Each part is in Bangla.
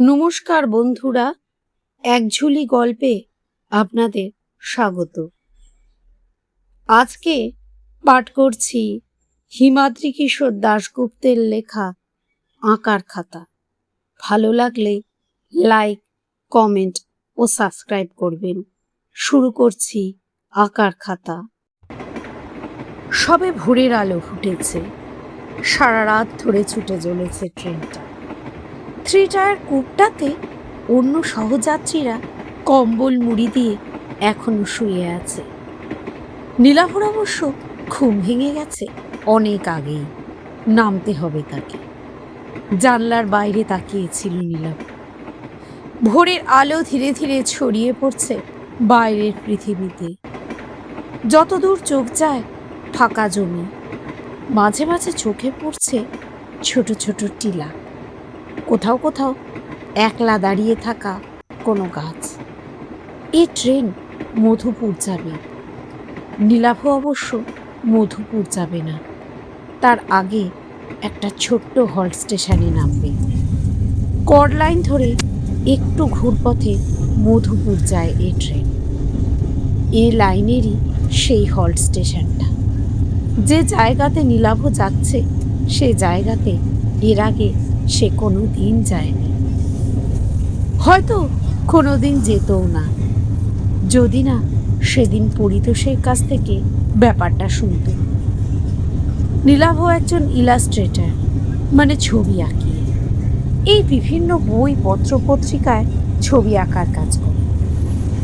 নমস্কার বন্ধুরা, একঝুলি গল্পে আপনাদের স্বাগত। আজকে পাঠ করছি হিমাদ্রি কিশোর দাশগুপ্তের লেখা আঁকার খাতা। ভালো লাগলে লাইক, কমেন্ট ও সাবস্ক্রাইব করবেন। শুরু করছি আঁকার খাতা। সবে ভোরের আলো ফুটেছে, সারা রাত ধরে ছুটে চলেছে ট্রেনটা। থ্রি টায়ার কূপটাতে অন্য সহযাত্রীরা কম্বল মুড়ি দিয়ে এখনো শুয়ে আছে। নীলাভর অবশ্য ঘুম ভেঙে গেছে অনেক আগেই, নামতে হবে তাকে। জানলার বাইরে তাকিয়েছিল নীলাভ। ভোরের আলো ধীরে ধীরে ছড়িয়ে পড়ছে বাইরের পৃথিবীতে। যতদূর চোখ যায় ফাঁকা জমি, মাঝে মাঝে চোখে পড়ছে ছোট ছোট টিলা, কোথাও কোথাও একলা দাঁড়িয়ে থাকা কোনো গাছ। এই ট্রেন মধুপুর যাবে। নীলাভ অবশ্য মধুপুর যাবে না, তার আগে একটা ছোট্ট হল্ট স্টেশনে নামবে। কর্ড লাইন ধরে একটু ঘুরপথে মধুপুর যায় এই ট্রেন। এ লাইনেরই সেই হল্ট স্টেশনটা। যে জায়গাতে নীলাভ যাচ্ছে সে জায়গাতে এর আগে সে কোনো দিন যায়নি, হয়তো কোনোদিন যেতও না, যদি না সেদিন পরিতোষের কাছ থেকে ব্যাপারটা শুনত। নীলাভ একজন ইলাস্ট্রেটর, মানে ছবি আঁকি। এই বিভিন্ন বই পত্র পত্রিকায় ছবি আঁকার কাজ করে।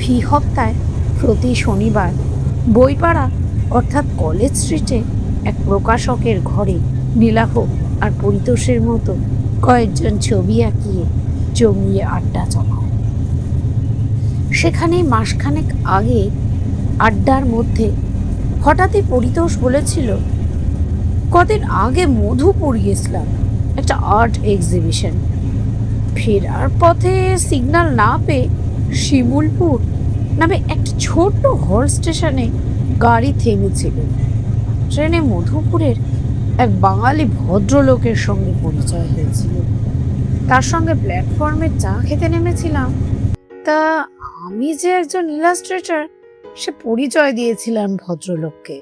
ফি হপ্তায় প্রতি শনিবার বইপাড়া অর্থাৎ কলেজ স্ট্রিটে এক প্রকাশকের ঘরে নীলাভ আর পরিতোষের মতো কয়েকজন ছবি আঁকিয়ে জমিয়ে আড্ডা জমায়। সেখানে মাসখানেক আগে আড্ডার মধ্যে হঠাৎই পরিতোষ বলেছিল, কদিন আগে মধুপুর গেছিলাম একটা আর্ট এক্সিবিশন। ফেরার পথে সিগন্যাল না পেয়ে শিমুলপুর নামে একটা ছোট্ট হল্ট স্টেশনে গাড়ি থেমেছিল। ট্রেনে মধুপুরের এক বাঙালি ভদ্রলোকের সঙ্গে পরিচয় হয়েছিল। তার সঙ্গে প্ল্যাটফর্মে চা খেতে নেমেছিলাম। তা আমি যে একজন ইলাস্ট্রেটর সে পরিচয় দিয়েছিলাম ভদ্রলোককে।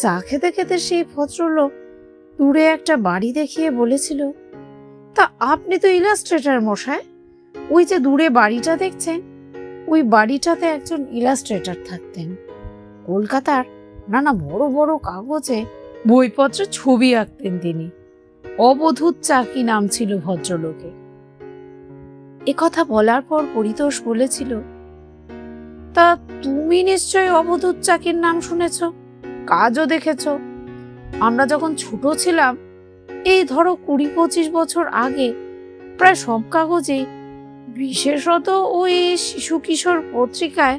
চা খেতে খেতে সেই ভদ্রলোক দূরে একটা বাড়ি দেখিয়ে বলেছিল, তা আপনি তো ইলাস্ট্রেটর মশাই, ওই যে দূরে বাড়িটা দেখছেন ওই বাড়িটাতে একজন ইলাস্ট্রেটর থাকতেন। কলকাতার নানা বড় বড় কাগজে বইপত্রে ছবি আঁকতেন তিনি। অবধূত চাকি নাম ছিল ভদ্রলোকের। একথা বলার পর পরিতোষ বলেছিল, তা তুমি নিশ্চয়ই অবধূত চাকির নাম শুনেছ, কাজও দেখেছ। আমরা যখন ছোট ছিলাম, এই ধরো 20-25 বছর আগে, প্রায় সব কাগজে, বিশেষত ওই শিশু কিশোর পত্রিকায়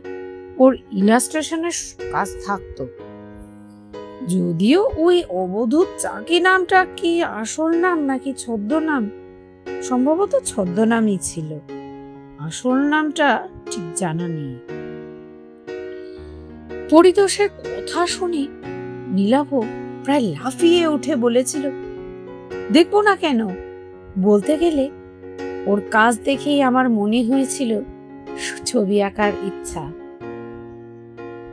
ওর ইলাস্ট্রেশনের কাজ থাকতো। যদিও ওই অবধূত চাকি নামটা কি আসল নাম নাকি ছদ্মনাম, সম্ভবত ছদ্মনামই ছিল, আসল নামটা ঠিক জানা নেই। পরিতোষের কথা শুনে নীলাভ প্রায় লাফিয়ে উঠে বলেছিল, দেখবো না কেন? বলতে গেলে ওর কাজ দেখেই আমার মনে হয়েছিল ছবি আঁকার ইচ্ছা।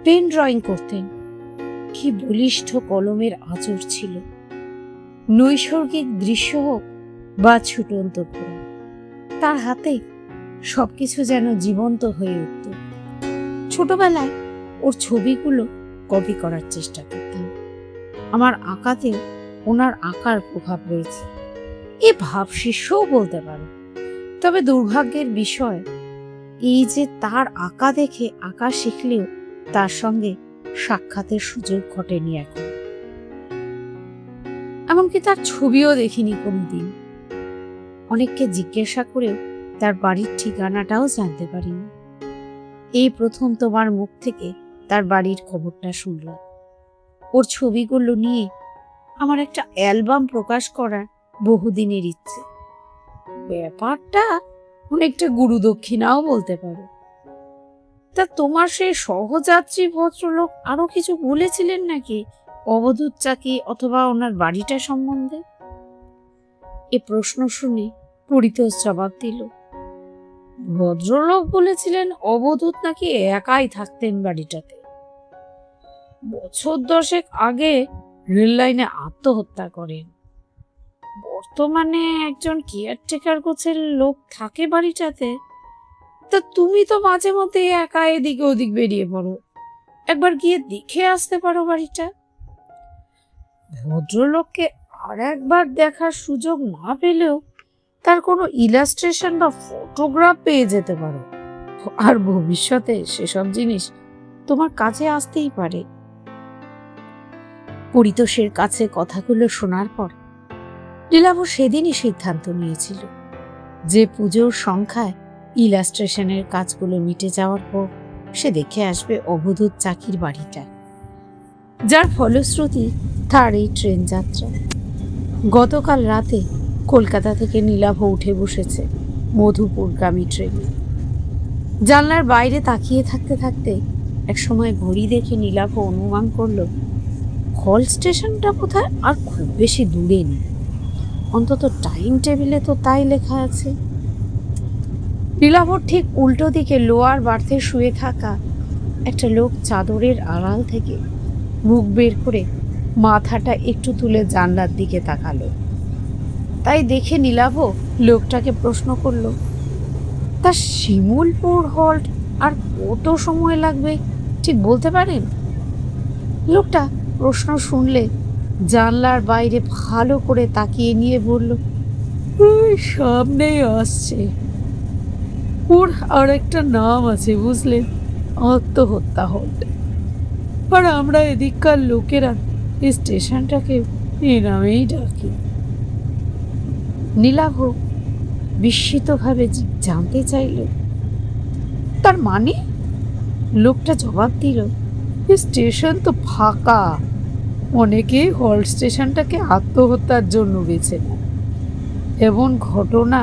পেন ড্রয়িং করতেন, কি বলিষ্ঠ কলমের আঁচড় ছিল। নৈসর্গিক দৃশ্য হোক বা ছুটন্ত ঘোড়া, তার হাতে সবকিছু যেন জীবন্ত হয়ে উঠত। ছোটবেলায় ওর ছবিগুলো কপি করার চেষ্টা করতাম। আমার আঁকাতেও ওনার আঁকার প্রভাব রয়েছে, এ ভাব শিষ্যও বলতে পারো। তবে দুর্ভাগ্যের বিষয় এই যে তার আঁকা দেখে আঁকা শিখলেও তার সঙ্গে সাক্ষাতের সুযোগ ঘটেনি এখন। এমনকি তার ছবিও দেখিনি কোনোদিন। অনেককে জিজ্ঞাসা করেও তার বাড়ির ঠিকানাটাও জানতে পারিনি। এই প্রথম তোমার মুখ থেকে তার বাড়ির খবরটা শুনলাম। ওর ছবিগুলো নিয়ে আমার একটা অ্যালবাম প্রকাশ করার বহুদিনের ইচ্ছে। ব্যাপারটা অনেকটা গুরুদক্ষিণাও বলতে পারো। তা তোমার সেই সহযাত্রী ভদ্রলোক আরো কিছু বলেছিলেন নাকি অবধূত চাকি অথবা ওনার বাড়িটা সম্বন্ধে? এ প্রশ্ন শুনে পরিতোষ জবাব দিল, ভদ্রলোক বলেছিলেন অবধূত নাকি একাই থাকতেন বাড়িটাতে। বছর 10 আগে রেল লাইনে আত্মহত্যা করেন। বর্তমানে একজন কেয়ারটেকার গোছের লোক থাকে বাড়িটাতে। তা তুমি তো মাঝে মধ্যে একা এদিকে ওদিক বেরিয়ে পড়ো, একবার গিয়ে দেখে আসতে পারো বাড়িটা। ভদ্রলোককে আর একবার দেখার সুযোগ না পেলেও তার কোনো ইলাস্ট্রেশন বা ফটোগ্রাফ পেয়ে যেতে পারো, আর ভবিষ্যতে সেসব জিনিস তোমার কাছে আসতেই পারে। পরিতোষের কাছে কথাগুলো শোনার পর নীলাভ সেদিনই সিদ্ধান্ত নিয়েছিল যে পুজোর সংখ্যায় ইলাস্ট্রেশনের কাজগুলো মিটে যাওয়ার পর সে দেখে আসবে অবধূত চাকির বাড়িটা, যার ফলশ্রুতি তার এই ট্রেন যাত্রা। গতকাল রাতে কলকাতা থেকে নীলাভ উঠে বসেছে মধুপুরগামী ট্রেনে। জানলার বাইরে তাকিয়ে থাকতে থাকতে একসময় ঘড়ি দেখে নীলাভ অনুমান করলো হল স্টেশনটা কোথায় আর খুব বেশি দূরে নেই, অন্তত টাইম টেবিলে তো তাই লেখা আছে। নীলাভর ঠিক উল্টো দিকে লোয়ার বার্থে শুয়ে থাকা একটা লোক চাদরের আড়াল থেকে মুখ বের করে মাথাটা একটু তুলে জানলার দিকে তাকালো। তাই দেখে নীলাভ লোকটাকে প্রশ্ন করলো, তা শিমুলপুর হল্ট আর কত সময় লাগবে ঠিক বলতে পারেন? লোকটা প্রশ্ন শুনলে জানলার বাইরে ভালো করে তাকিয়ে নিয়ে বলল, সামনেই আসছে। ওর আর একটা নাম আছে বুঝলেন, আত্মহত্যা হল্ট। আর আমরা এদিককার লোকেরা এই স্টেশনটাকে এ নামেই ডাকি। নীলাভ বিস্মিতভাবে জানতে চাইল, তার মানে? লোকটা জবাব দিল, স্টেশন তো ফাঁকা, অনেকেই হল স্টেশনটাকে আত্মহত্যার জন্য বেছে নেয়। এমন ঘটনা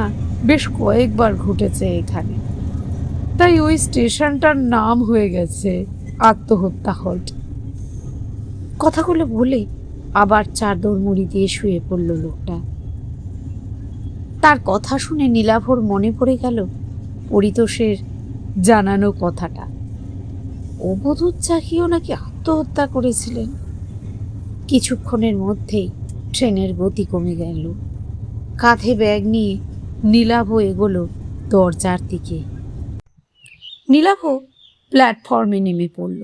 বেশ কয়েকবার ঘটেছে এখানে, তাই ওই স্টেশনটার নাম হয়ে গেছে আত্মহত্যা হল্ট। কথাগুলো বলে আবার চাদর মুড়ি দিয়ে শুয়ে পড়ল লোকটা। তার কথা শুনে নীলাভর মনে পড়ে গেল পরিতোষের জানানো কথাটা, অবধূত চাকিও নাকি আত্মহত্যা করেছিলেন। কিছুক্ষণের মধ্যেই ট্রেনের গতি কমে গেল। কাঁধে ব্যাগ নিয়ে নীলাভ এগোলো দরজার দিকে। নীলাভ প্ল্যাটফর্মে নেমে পড়ল,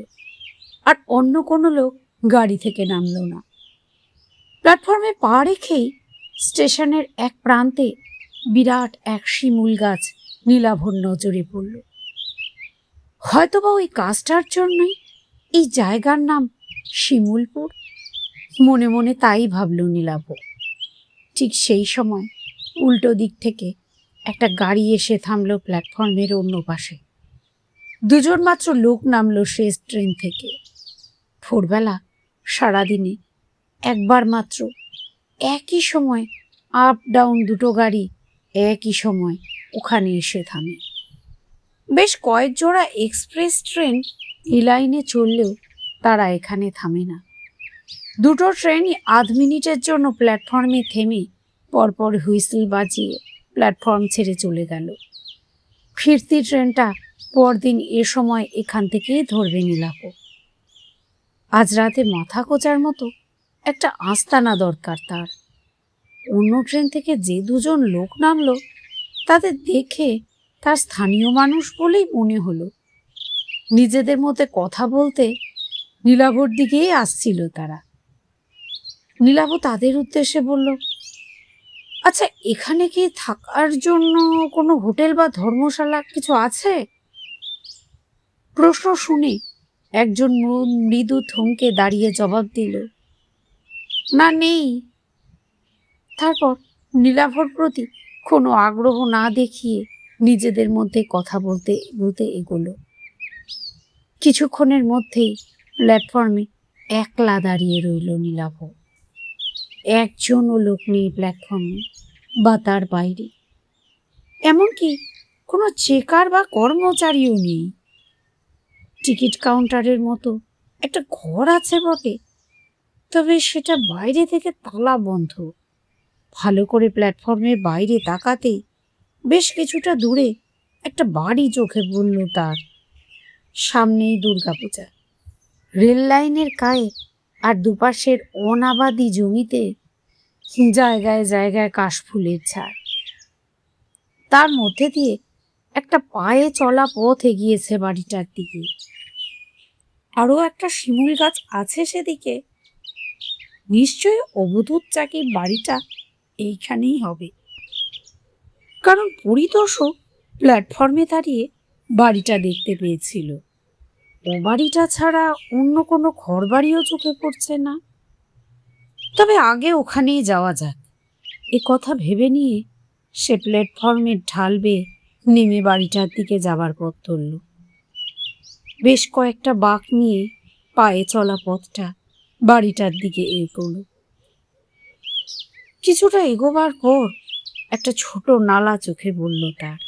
আর অন্য কোনো লোক গাড়ি থেকে নামল না। প্ল্যাটফর্মে পা রেখেই স্টেশনের এক প্রান্তে বিরাট এক শিমুল গাছ নীলাভর নজরে পড়ল। হয়তোবা ওই গাছটার জন্যই এই জায়গার নাম শিমুলপুর, মনে মনে তাই ভাবল নীলাভ। ঠিক সেই সময় উল্টো দিক থেকে একটা গাড়ি এসে থামল প্ল্যাটফর্মের অন্য পাশে। দুজন মাত্র লোক নামল শেষ ট্রেন থেকে। ভোরবেলা সারাদিনে একবার মাত্র একই সময় আপ ডাউন দুটো গাড়ি একই সময় ওখানে এসে থামে। বেশ কয়েক জোড়া এক্সপ্রেস ট্রেন এই লাইনে চললেও তারা এখানে থামে না। দুটো ট্রেনই আধ মিনিটের জন্য প্ল্যাটফর্মে থেমে পরপর হুইসেল বাজিয়ে প্ল্যাটফর্ম ছেড়ে চলে গেল। ফিরতি ট্রেনটা পরদিন এ সময় এখান থেকেই ধরবে নীলাভ। আজ রাতে মাথা কোচার মতো একটা আস্তানা দরকার তার। অন্য ট্রেন থেকে যে দুজন লোক নামলো তাদের দেখে তার স্থানীয় মানুষ বলেই মনে হলো। নিজেদের মধ্যে কথা বলতে নীলাভর দিকেই আসছিল তারা। নীলাভ তাদের উদ্দেশ্যে বলল, আচ্ছা, এখানে কি থাকার জন্য কোনো হোটেল বা ধর্মশালা কিছু আছে? প্রশ্ন শুনে একজন মৃদু থমকে দাঁড়িয়ে জবাব দিল, না, নেই। তারপর নীলাভর প্রতি কোনো আগ্রহ না দেখিয়ে নিজেদের মধ্যে কথা বলতে বলতে এগোলো। কিছুক্ষণের মধ্যেই প্ল্যাটফর্মে একলা দাঁড়িয়ে রইল নীলাভ। একজনও লোক নেই প্ল্যাটফর্মে বা তার বাইরে, এমনকি কোনো চেকার বা কর্মচারীও নেই। টিকিট কাউন্টারের মতো একটা ঘর আছে বটে, তবে সেটা বাইরে থেকে তালা বন্ধ। ভালো করে প্ল্যাটফর্মের বাইরে তাকাতেই বেশ কিছুটা দূরে একটা বাড়ি চোখে পড়ল তার। সামনেই দুর্গাপূজা, রেল লাইনের গায়ে আর দুপাশের অনাবাদি জমিতে জায়গায় জায়গায় কাশফুলের ঝাড়। তার মধ্যে দিয়ে একটা পায়ে চলা পথ এগিয়েছে বাড়িটার দিকে। আরো একটা শিমুল গাছ আছে সেদিকে। নিশ্চয়ই অবধূত চাকির বাড়িটা এইখানেই হবে, কারণ পরিদর্শক প্ল্যাটফর্মে দাঁড়িয়ে বাড়িটা দেখতে পেয়েছিল। ও বাড়িটা ছাড়া অন্য কোনো ঘর বাড়িও চোখে পড়ছে না। তবে আগে ওখানেই যাওয়া যাক, এ কথা ভেবে নিয়ে সে প্ল্যাটফর্মের ঢাল বেয়ে নেমে বাড়িটার দিকে যাবার পথ ধরল। বেশ কয়েকটা বাঁক নিয়ে পায়ে চলা পথটা বাড়িটার দিকে এগোল। কিছুটা এগোবার পর একটা ছোট নালা চোখে পড়ল তার।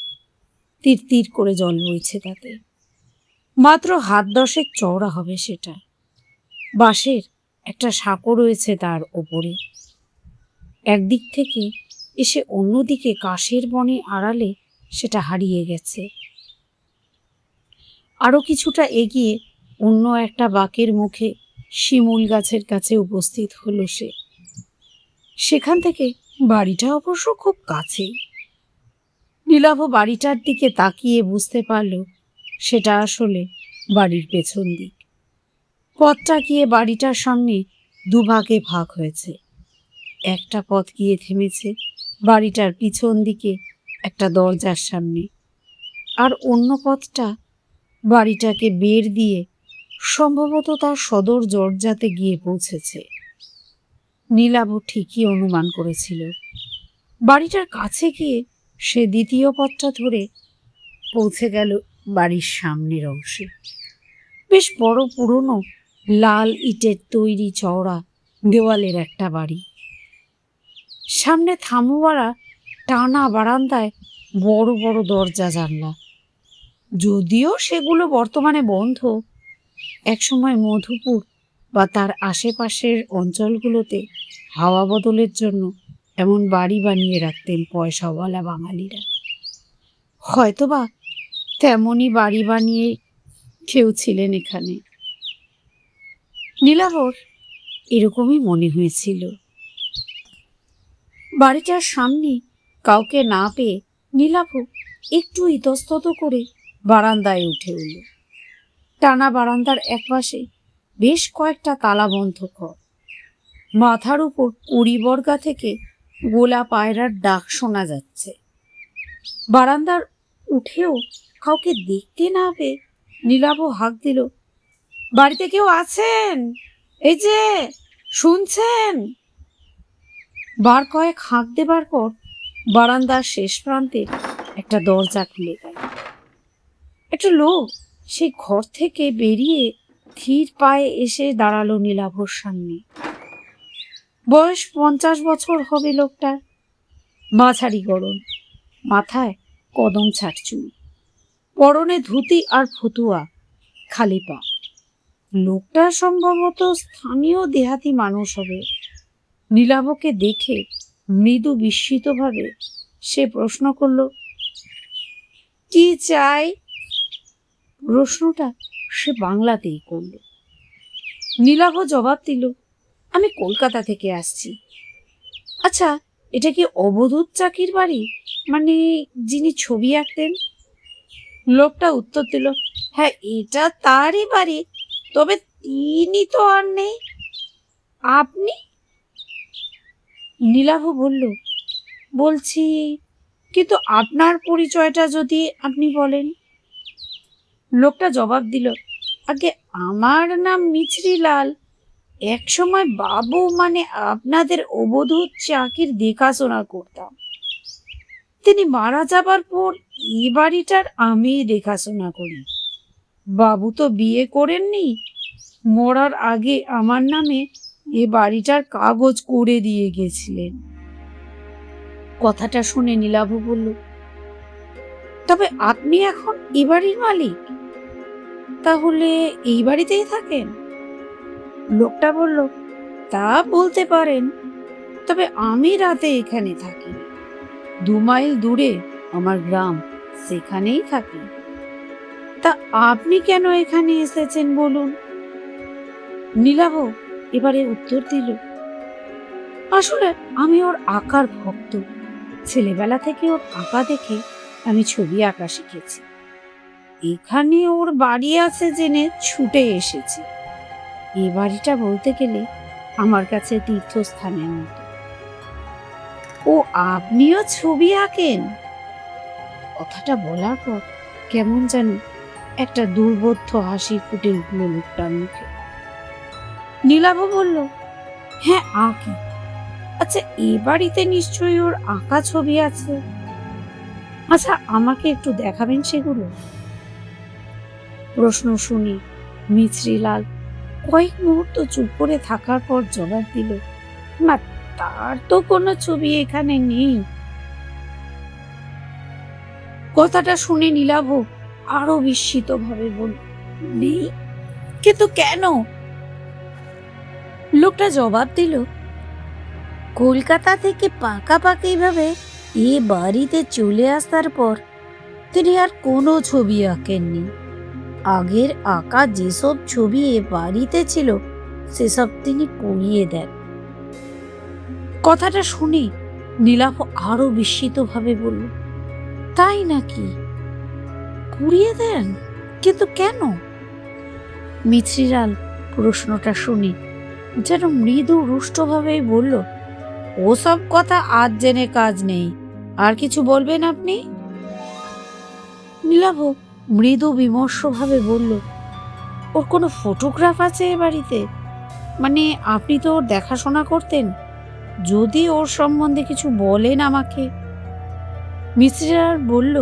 তীর তীর করে জল বইছে তাতে। মাত্র হাত দশেক চওড়া হবে সেটা। বাঁশের একটা সাঁকো রয়েছে তার ওপরে। একদিক থেকে এসে অন্যদিকে কাশের বনে আড়ালে সেটা হারিয়ে গেছে। আরো কিছুটা এগিয়ে অন্য একটা বাঁকের মুখে শিমুল গাছের কাছে উপস্থিত হলো সে। সেখান থেকে বাড়িটা অবশ্য খুব কাছেই। নীলাভ বাড়িটার দিকে তাকিয়ে বুঝতে পারল সেটা আসলে বাড়ির পেছন দিক। পথটা গিয়ে বাড়িটার সামনে দুভাগে ভাগ হয়েছে। একটা পথ গিয়ে থেমেছে বাড়িটার পিছন দিকে একটা দরজার সামনে, আর অন্য পথটা বাড়িটাকে বের দিয়ে সম্ভবত তার সদর দরজাতে গিয়ে পৌঁছেছে। নীলাভ ঠিকই অনুমান করেছিল। বাড়িটার কাছে গিয়ে সে দ্বিতীয় পথটা ধরে পৌঁছে গেল বাড়ির সামনের অংশে। বেশ বড় পুরনো লাল ইটের তৈরি চওড়া দেওয়ালের একটা বাড়ি। সামনে থামুয়ারা টানা বারান্দায় বড় বড় দরজা জানলা। যদিও সেগুলো বর্তমানে বন্ধ, একসময় মধুপুর বা তার আশেপাশের অঞ্চলগুলোতে হাওয়া বদলের জন্য এমন বাড়ি বানিয়ে রাখতেন পয়সাওয়ালা বাঙালিরা। হয়তোবা তেমনই বাড়ি বানিয়ে কেউ ছিলেন এখানে। নীলাভর এরকমই মনে হয়েছিল। বাড়িটার সামনে কাউকে না পেয়ে নীলাভ একটু ইতস্তত করে বারান্দায় উঠে এল। টানা বারান্দার একপাশে বেশ কয়েকটা তালাবন্ধ ঘর। মাথার উপর উড়িবর্গা থেকে গোলা পায়রার ডাক শোনা যাচ্ছে। বারান্দার উঠেও কাউকে দেখতে না পেয়ে নীলাভ হাঁক দিল, বাড়িতে কেউ আছেন? এই যে, শুনছেন? বার কয়েক হাঁক দেবার পর বারান্দার শেষ প্রান্তে একটা দরজা খুলে গেল। একটা লোক সেই ঘর থেকে বেরিয়ে ধীর পায়ে এসে দাঁড়ালো নীলাভর সামনে। বয়স 50 বছর হবে লোকটার। মাঝারি গড়ন, মাথায় কদম ছাট চুল, পরনে ধুতি আর ফতুয়া, খালি পা। লোকটা সম্ভবত স্থানীয় দেহাতি মানুষ হবে। নীলাভকে দেখে মৃদু বিস্মিতভাবে সে প্রশ্ন করল, কি চাই? প্রশ্নটা সে বাংলাতেই করল। নীলাভ জবাব দিল, আমি কলকাতা থেকে আসছি। আচ্ছা, এটা কি অবধূত চাকির বাড়ি, মানে যিনি ছবি আঁকতেন? লোকটা উত্তর দিল, হ্যাঁ, এটা তারই বাড়ি, তবে তিনি তো আর নেই। আপনি? নীলাভ বলল, বলছি, কিন্তু আপনার পরিচয়টা যদি আপনি বলেন। লোকটা জবাব দিল, আগে আমার নাম মিছরিলাল। একসময় বাবু মানে আপনাদের অবধূত চাকির দেখাশোনা করতাম। তিনি মারা যাবার পর এই বাড়িটার আমি দেখাশোনা করি। বাবু তো বিয়ে করেননি, মরার আগে আমার নামে এ বাড়িটার কাগজ করে দিয়ে গেছিলেন। কথাটা শুনে নীলাভ বলল, তবে আপনি এখন এ বাড়ির মালিক? তাহলে এই বাড়িতেই থাকেন? লোকটা বলল, তা বলতে পারেন, তবে আমি রাতে এখানে থাকি না। 2 মাইল দূরে আমার গ্রাম, সেখানেই থাকি। তা আপনি কেন এখানে এসেছেন বলুন? নীলাভ এবারে উত্তর দিল, আসলে আমি ওর আঁকার ভক্ত। ছেলেবেলা থেকে ওর আঁকা দেখে আমি ছবি আঁকা শিখেছি। এখানে ওর বাড়ি আছে জেনে ছুটে এসেছি। এ বাড়িটা বলতে গেলে আমার কাছে তীর্থস্থানের মতো। ও, আপনিও ছবি আঁকেন? কথাটা বলার পর কেমন জানি একটা দুর্বোধ্য হাসি ফুটে উঠল লোকটার মুখে। নীলাভ বলল, হ্যাঁ আঁকি। আচ্ছা, এ বাড়িতে নিশ্চয়ই ওর আঁকা ছবি আছে। আচ্ছা, আমাকে একটু দেখাবেন সেগুলো? প্রশ্ন শুনি মিছরিলাল কয়েক মুহূর্ত চুপ করে থাকার পর জবাব দিল, না, তার তো কোনো ছবি এখানে নেই। কথাটা শুনে নীলাভ আরো বিস্মিত ভাবে বলল, নেই? কিন্তু কেন? লোকটা জবাব দিল, কলকাতা থেকে পাকাপাকি ভাবে এ বাড়িতে চলে আসার পর তিনি আর কোনো ছবি আঁকেননি। আগের আঁকা যেসব ছবি এ বাড়িতে ছিল সেসব তিনি পুড়িয়ে দেন। কথাটা শুনে নীলাভ আরো বিস্মিত ভাবে বলল, তাই নাকি? পুড়িয়ে দেন? কিন্তু কেন? মিছরিলাল প্রশ্নটা শুনে যেন মৃদু রুষ্টভাবেই বলল, ওসব কথা আজ জেনে কাজ নেই। আর কিছু বলবেন আপনি? নীলাভ মৃদু বিমর্ষভাবে বলল, ওর কোনো ফটোগ্রাফ আছে এ বাড়িতে? মানে আপনি তো ওর দেখাশোনা করতেন, যদি ওর সম্বন্ধে কিছু বলেন আমাকে। মিছরিলাল বলল,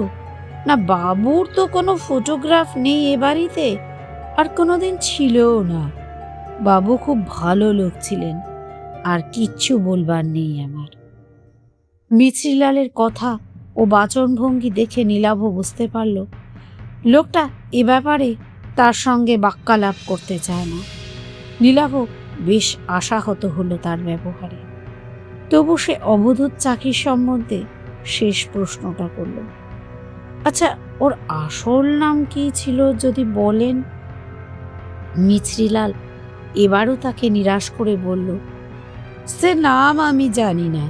না, বাবুর তো কোনো ফটোগ্রাফ নেই এ বাড়িতে, আর কোনোদিন ছিলও না। বাবু খুব ভালো লোক ছিলেন, আর কিচ্ছু বলবার নেই আমার। মিছরিলালের কথা ও বাচনভঙ্গি দেখে নীলাভ বুঝতে পারল লোকটা এ ব্যাপারে তার সঙ্গে বাক্যালাপ করতে চায় না। নীলাভ বেশ আশাহত হলো তার ব্যবহারে। তবু সে অবধূত চাকির সম্বন্ধে শেষ প্রশ্নটা করল, আচ্ছা, ওর আসল নাম কি ছিল যদি বলেন? মিছরিলাল এবারও তাকে নিরাশ করে বলল, সে নাম আমি জানি না,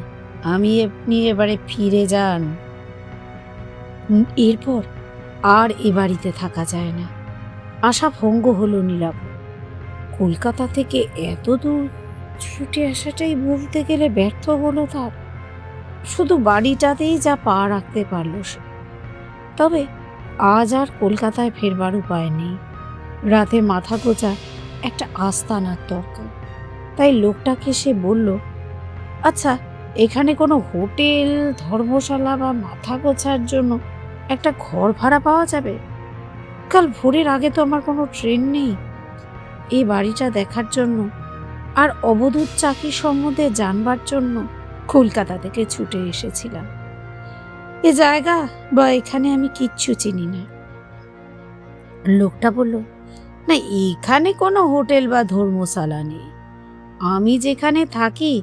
আপনি এবারে ফিরে যান। এরপর আর এ বাড়িতে থাকা যায় না। আশা ভঙ্গ হলো নীলাভ। কলকাতা থেকে এত দূর ছুটে আসাটাই বলতে গেলে ব্যর্থ হলো তার। শুধু বাড়িটাতেই যা পা রাখতে পারল সে। তবে আজ আর কলকাতায় ফেরবার উপায় নেই। রাতে মাথা গোঁজা একটা আস্তানার দরকার। তাই লোকটাকে সে বলল, আচ্ছা, এখানে কোনো হোটেল, ধর্মশালা বা মাথা গোছার জন্য একটা ঘর ভাড়া পাওয়া যাবে? কাল ভোরের আগে তো আমার কোনো ট্রেন নেই। এই বাড়িটা দেখার জন্য আর অবধূত চাকির সম্বন্ধে জানবার জন্য কলকাতা থেকে ছুটে এসেছিলাম। এ জায়গা বা এখানে আমি কিচ্ছু চিনি না। লোকটা বলল, না, এখানে কোনো হোটেল বা ধর্মশালা নেই। আমি যেখানে থাকি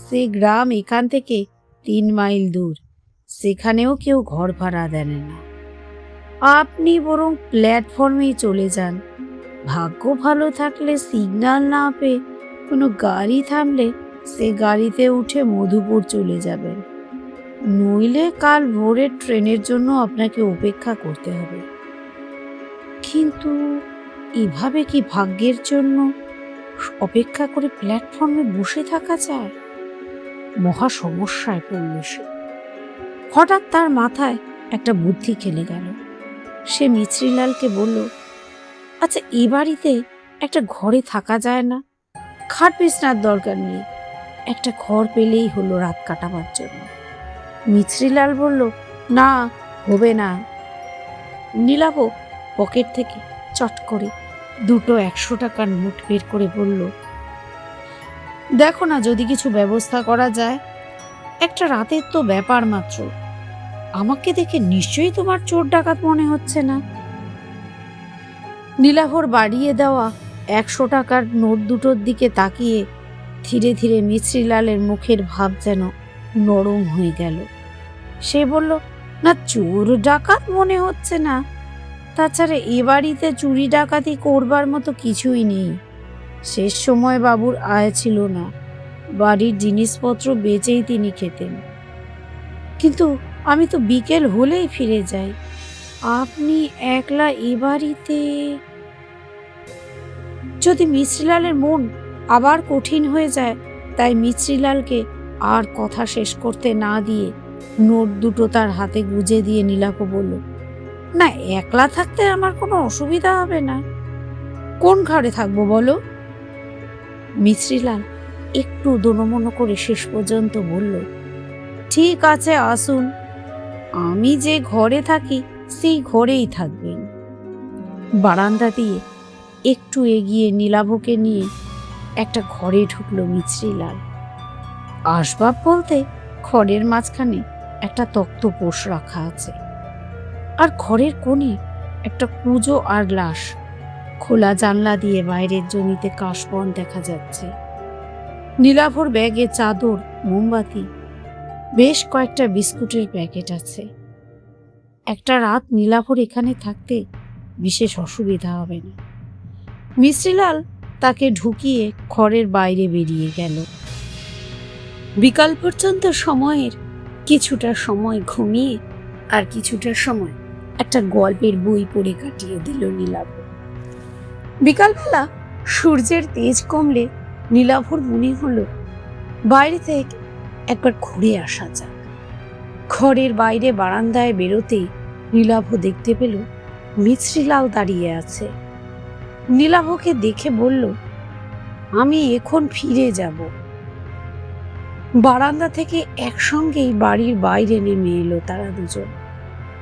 সে গ্রাম এখান থেকে 3 মাইল দূর। সেখানেও কেউ ঘর ভাড়া দেন না। আপনি বরং প্ল্যাটফর্মেই চলে যান। ভাগ্য ভালো থাকলে সিগন্যাল না পেয়ে কোনো গাড়ি থামলে সে গাড়িতে উঠে মধুপুর চলে যাবেন। নইলে কাল ভোরের ট্রেনের জন্য আপনাকে অপেক্ষা করতে হবে। কিন্তু এভাবে কি ভাগ্যের জন্য অপেক্ষা করে প্ল্যাটফর্মে বসে থাকা যায়? মহা সমস্যায় পড়ল সে। হঠাৎ তার মাথায় একটা বুদ্ধি খেলে গেল। সে মিছরিলালকে বলল, আচ্ছা, এ বাড়িতে একটা ঘরে থাকা যায় না? খাট বিছনার দরকার নেই, একটা ঘর পেলেই হলো রাত কাটাবার জন্য। মিছরিলাল বলল, না, হবে না। নীলাভ পকেট থেকে চট করে 2 100 টাকার নোট বের করে বলল, দেখো না যদি কিছু ব্যবস্থা করা যায়। একটা রাতের তো ব্যাপার মাত্র। আমাকে দেখে নিশ্চয়ই তোমার চোর ডাকাত মনে হচ্ছে না। নীলাভর বাড়িয়ে দেওয়া 100 টাকার নোট দুটোর দিকে তাকিয়ে ধীরে ধীরে মিছরিলালের মুখের ভাব যেন নরম হয়ে গেল। সে বলল, না চোর ডাকাত মনে হচ্ছে না। তাছাড়া এ বাড়িতে চুরি ডাকাতি করবার মতো কিছুই নেই। শেষ সময় বাবুর আয় ছিল না, বাড়ির জিনিসপত্র বেচেই তিনি খেতেন। কিন্তু আমি তো বিকেল হলেই ফিরে যাই। আপনি একলা এ বাড়িতে? যদি মিছরিলালের মন আবার কঠিন হয়ে যায়, তাই মিছরিলালকে আর কথা শেষ করতে না দিয়ে নোট দুটো তার হাতে গুজে দিয়ে নীলাভ বলল, না একলা থাকতে আমার কোনো অসুবিধা হবে না। কোন ঘরে থাকবো বলো? মিছরিলাল একটু দোনমনো করে শেষ পর্যন্ত বলল, ঠিক আছে আসুন, আমি যে ঘরে থাকি সেই ঘরেই থাকবেন। বারান্দা দিয়ে একটু এগিয়ে নীলাভকে নিয়ে একটা ঘরে ঢুকলো মিছরিলাল। আসবাব বলতে ঘরের মাঝখানে একটা তক্তপোষ রাখা আছে, আর ঘরের কোণে একটা কুঁজো আর লাশ। খোলা জানলা দিয়ে বাইরের জমিতে কাশবন দেখা যাচ্ছে। নীলাভর ব্যাগে চাদর, মোমবাতি, বেশ কয়েকটা বিস্কুটের প্যাকেট আছে। একটা রাত নীলাভর এখানে থাকতে বিশেষ অসুবিধা হবে না। মিছরিলাল তাকে ঢুকিয়ে ঘরের বাইরে বেরিয়ে গেল। বিকাল পর্যন্ত সময়ের কিছুটা সময় ঘুমিয়ে আর কিছুটা সময় একটা গল্পের বই পড়ে কাটিয়ে দিল নীলাভ। বিকালবেলা সূর্যের তেজ কমলে নীলাভর মনে হলো বাইরে থেকে একবার ঘুরে আসা যাক। ঘরের বাইরে বারান্দায় বেরোতেই নীলাভ দেখতে পেল মিছরিলাল দাঁড়িয়ে আছে। নীলাভকে দেখে বলল, আমি এখন ফিরে যাব। বারান্দা থেকে একসঙ্গেই বাড়ির বাইরে নেমে এলো তারা দুজন।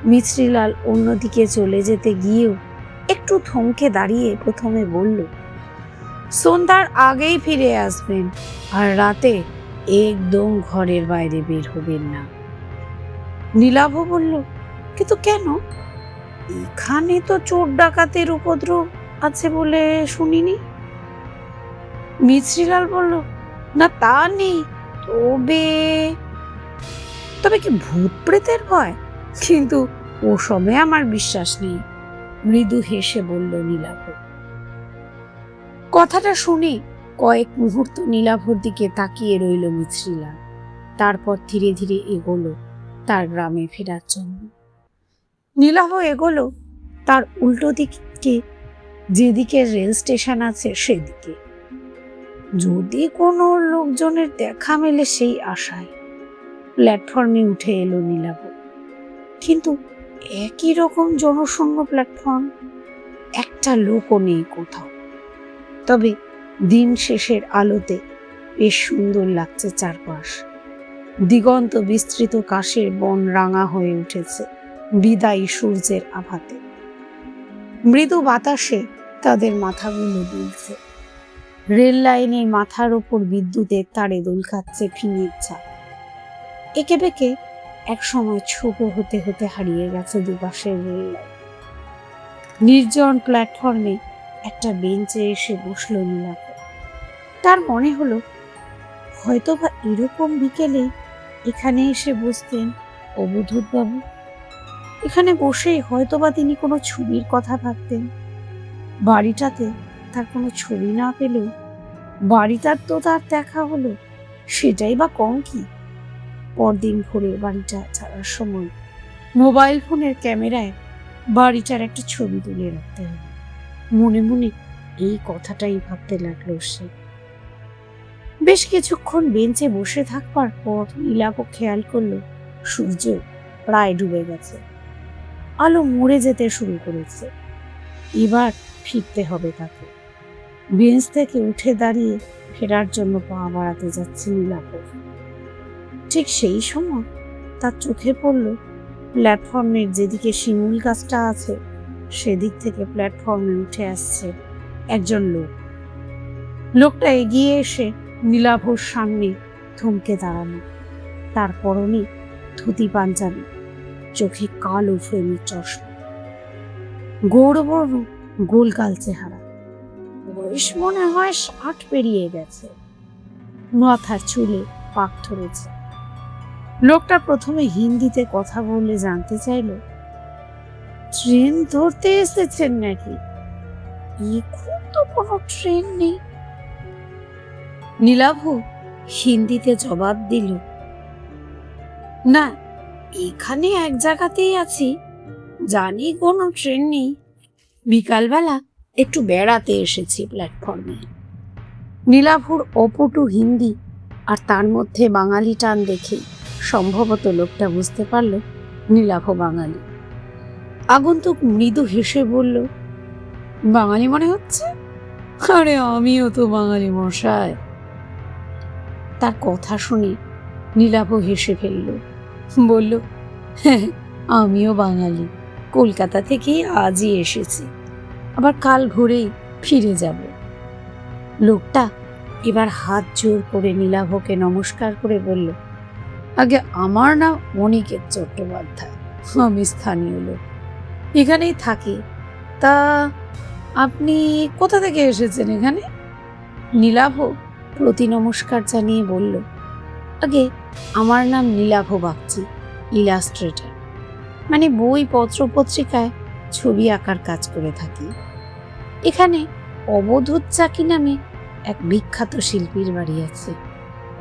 মিছরিলাল অন্যদিকে চলে যেতে গিয়েও একটু থমকে দাঁড়িয়ে প্রথমে বলল, সন্ধ্যার আগেই ফিরে আসবেন, আর রাতে একদম ঘরের বাইরে বের হবেন না। নীলাভ বলল, কিন্তু কেন? এখানে তো চোর ডাকাতের উপদ্রব আছে বলে শুনিনি। মিছরিলাল বলল, না তা নেই, তবে তবে কি ভূত প্রেতের ভয়? কিন্তু ওসবে আমার বিশ্বাস নেই, মৃদু হেসে বলল নীলাভ। কথাটা শুনে কয়েক মুহূর্ত নীলাভর দিকে তাকিয়ে রইল মিছরিলাল। তারপর ধীরে ধীরে এগোলো তার গ্রামে ফেরার জন্য। নীলাভ এগোলো তার উল্টো দিকে, যেদিকে রেল স্টেশন আছে সেদিকে। যদি কোনো লোকজনের দেখা মেলে সেই আশায় প্ল্যাটফর্মে উঠে এলো নীলাভ। কিন্তু একই রকম জনশূন্য প্ল্যাটফর্ম, একটা লোকও নেই কোথাও। তবে দিন শেষের আলোতে বেশ সুন্দর লাগছে চারপাশ। দিগন্ত বিস্তৃত কাশের বন রাঙা হয়ে উঠেছে বিদায়ী সূর্যের আভাতে। মৃদু বাতাসে তাদের মাথাগুলো দুলছে। রেল লাইনের মাথার ওপর বিদ্যুতের তারে দোল খাচ্ছে ফিঙের ছাপ। একে বেঁকে এক সময় ছোট হতে হতে হারিয়ে গেছে দুপাশের রেল লাইন। নির্জন প্ল্যাটফর্মে একটা বেঞ্চে এসে বসল নীলাভ। তার মনে হলো হয়তোবা এরকম বিকেলে এখানে এসে বসতেন অবধূত বাবু। এখানে বসেই হয়তোবা তিনি কোনো ছবির কথা ভাবতেন। বাড়িটাতে তার কোনো ছবি না পেলেও বাড়িটার তো তার দেখা হলো, সেটাই বা কম কি। পরদিন ভোরে বাড়িটা ছাড়ার সময় মোবাইল ফোনের ক্যামেরায় বাড়িটার একটা ছবি তুলে রাখতে হবে। মনে মনে এই কথাটাই ভাবতে লাগলো সে। বেশ কিছুক্ষণ বেঞ্চে বসে থাকবার পর নীলাভ খেয়াল করলো সূর্য প্রায় ডুবে গেছে, আলো মরে যেতে শুরু করেছে। এবার ফিরতে হবে তাকে। বেঞ্চ থেকে উঠে দাঁড়িয়ে ফেরার জন্য পা বাড়াতে যাচ্ছে নীলাভ। ঠিক সেই সময় তার চোখে পড়ল প্ল্যাটফর্মের যেদিকে শিমুল গাছটা আছে সেদিক থেকে প্ল্যাটফর্মে উঠে আসছে একজন লোক। লোকটা এগিয়ে এসে নীলাভর সামনে থমকে দাঁড়ানো। তার পরনে ধুতি পাঞ্জাবি, চোখে কালো ফ্রেমের চশমা, গৌরবর্ণ গোলগাল চেহারা। বয়স মনে হয় 60 পেরিয়ে গেছে। মাথার চুলে পাক ধরেছে। লোকটা প্রথমে হিন্দিতে কথা বলে জানতে চাইল, ট্রেন ধরতে এসেছেন নাকি? এখন তো কোনো ট্রেন নেই। নীলাভ হিন্দিতে জবাব দিল, না, এখানে এক জায়গাতেই আছি, জানি কোনো ট্রেন নেই, বিকালবেলা একটু বেড়াতে এসেছি প্ল্যাটফর্মে। নীলাভর অপটু হিন্দি আর তার মধ্যে বাঙালি টান দেখে সম্ভবত লোকটা বুঝতে পারল নীলাভ বাঙালি। আগন্তুক মৃদু হেসে বলল, বাঙালি মনে হচ্ছে? আরে আমিও তো বাঙালি মশাই। তার কথা শুনে নীলাভ হেসে ফেলল, বলল, হ্যাঁ, আমিও বাঙালি, কলকাতা থেকে আজই এসেছি, আবার কাল ভোরেই ফিরে যাব। লোকটা এবার হাত জোর করে নীলাভকে নমস্কার করে বলল, আগে আমার নাম অনিকেত চট্টোপাধ্যায়, আমি স্থানীয় লোক, এখানেই থাকি। তা আপনি কোথা থেকে এসেছেন এখানে? নীলাভ প্রতি নমস্কার জানিয়ে বলল, আগে আমার নাম নীলাভ বাগচি, ইলাস্ট্রেটর, মানে বই পত্র পত্রিকায় ছবি আঁকার কাজ করে থাকি। এখানে অবধূত চাকি নামে এক বিখ্যাত শিল্পীর বাড়ি আছে,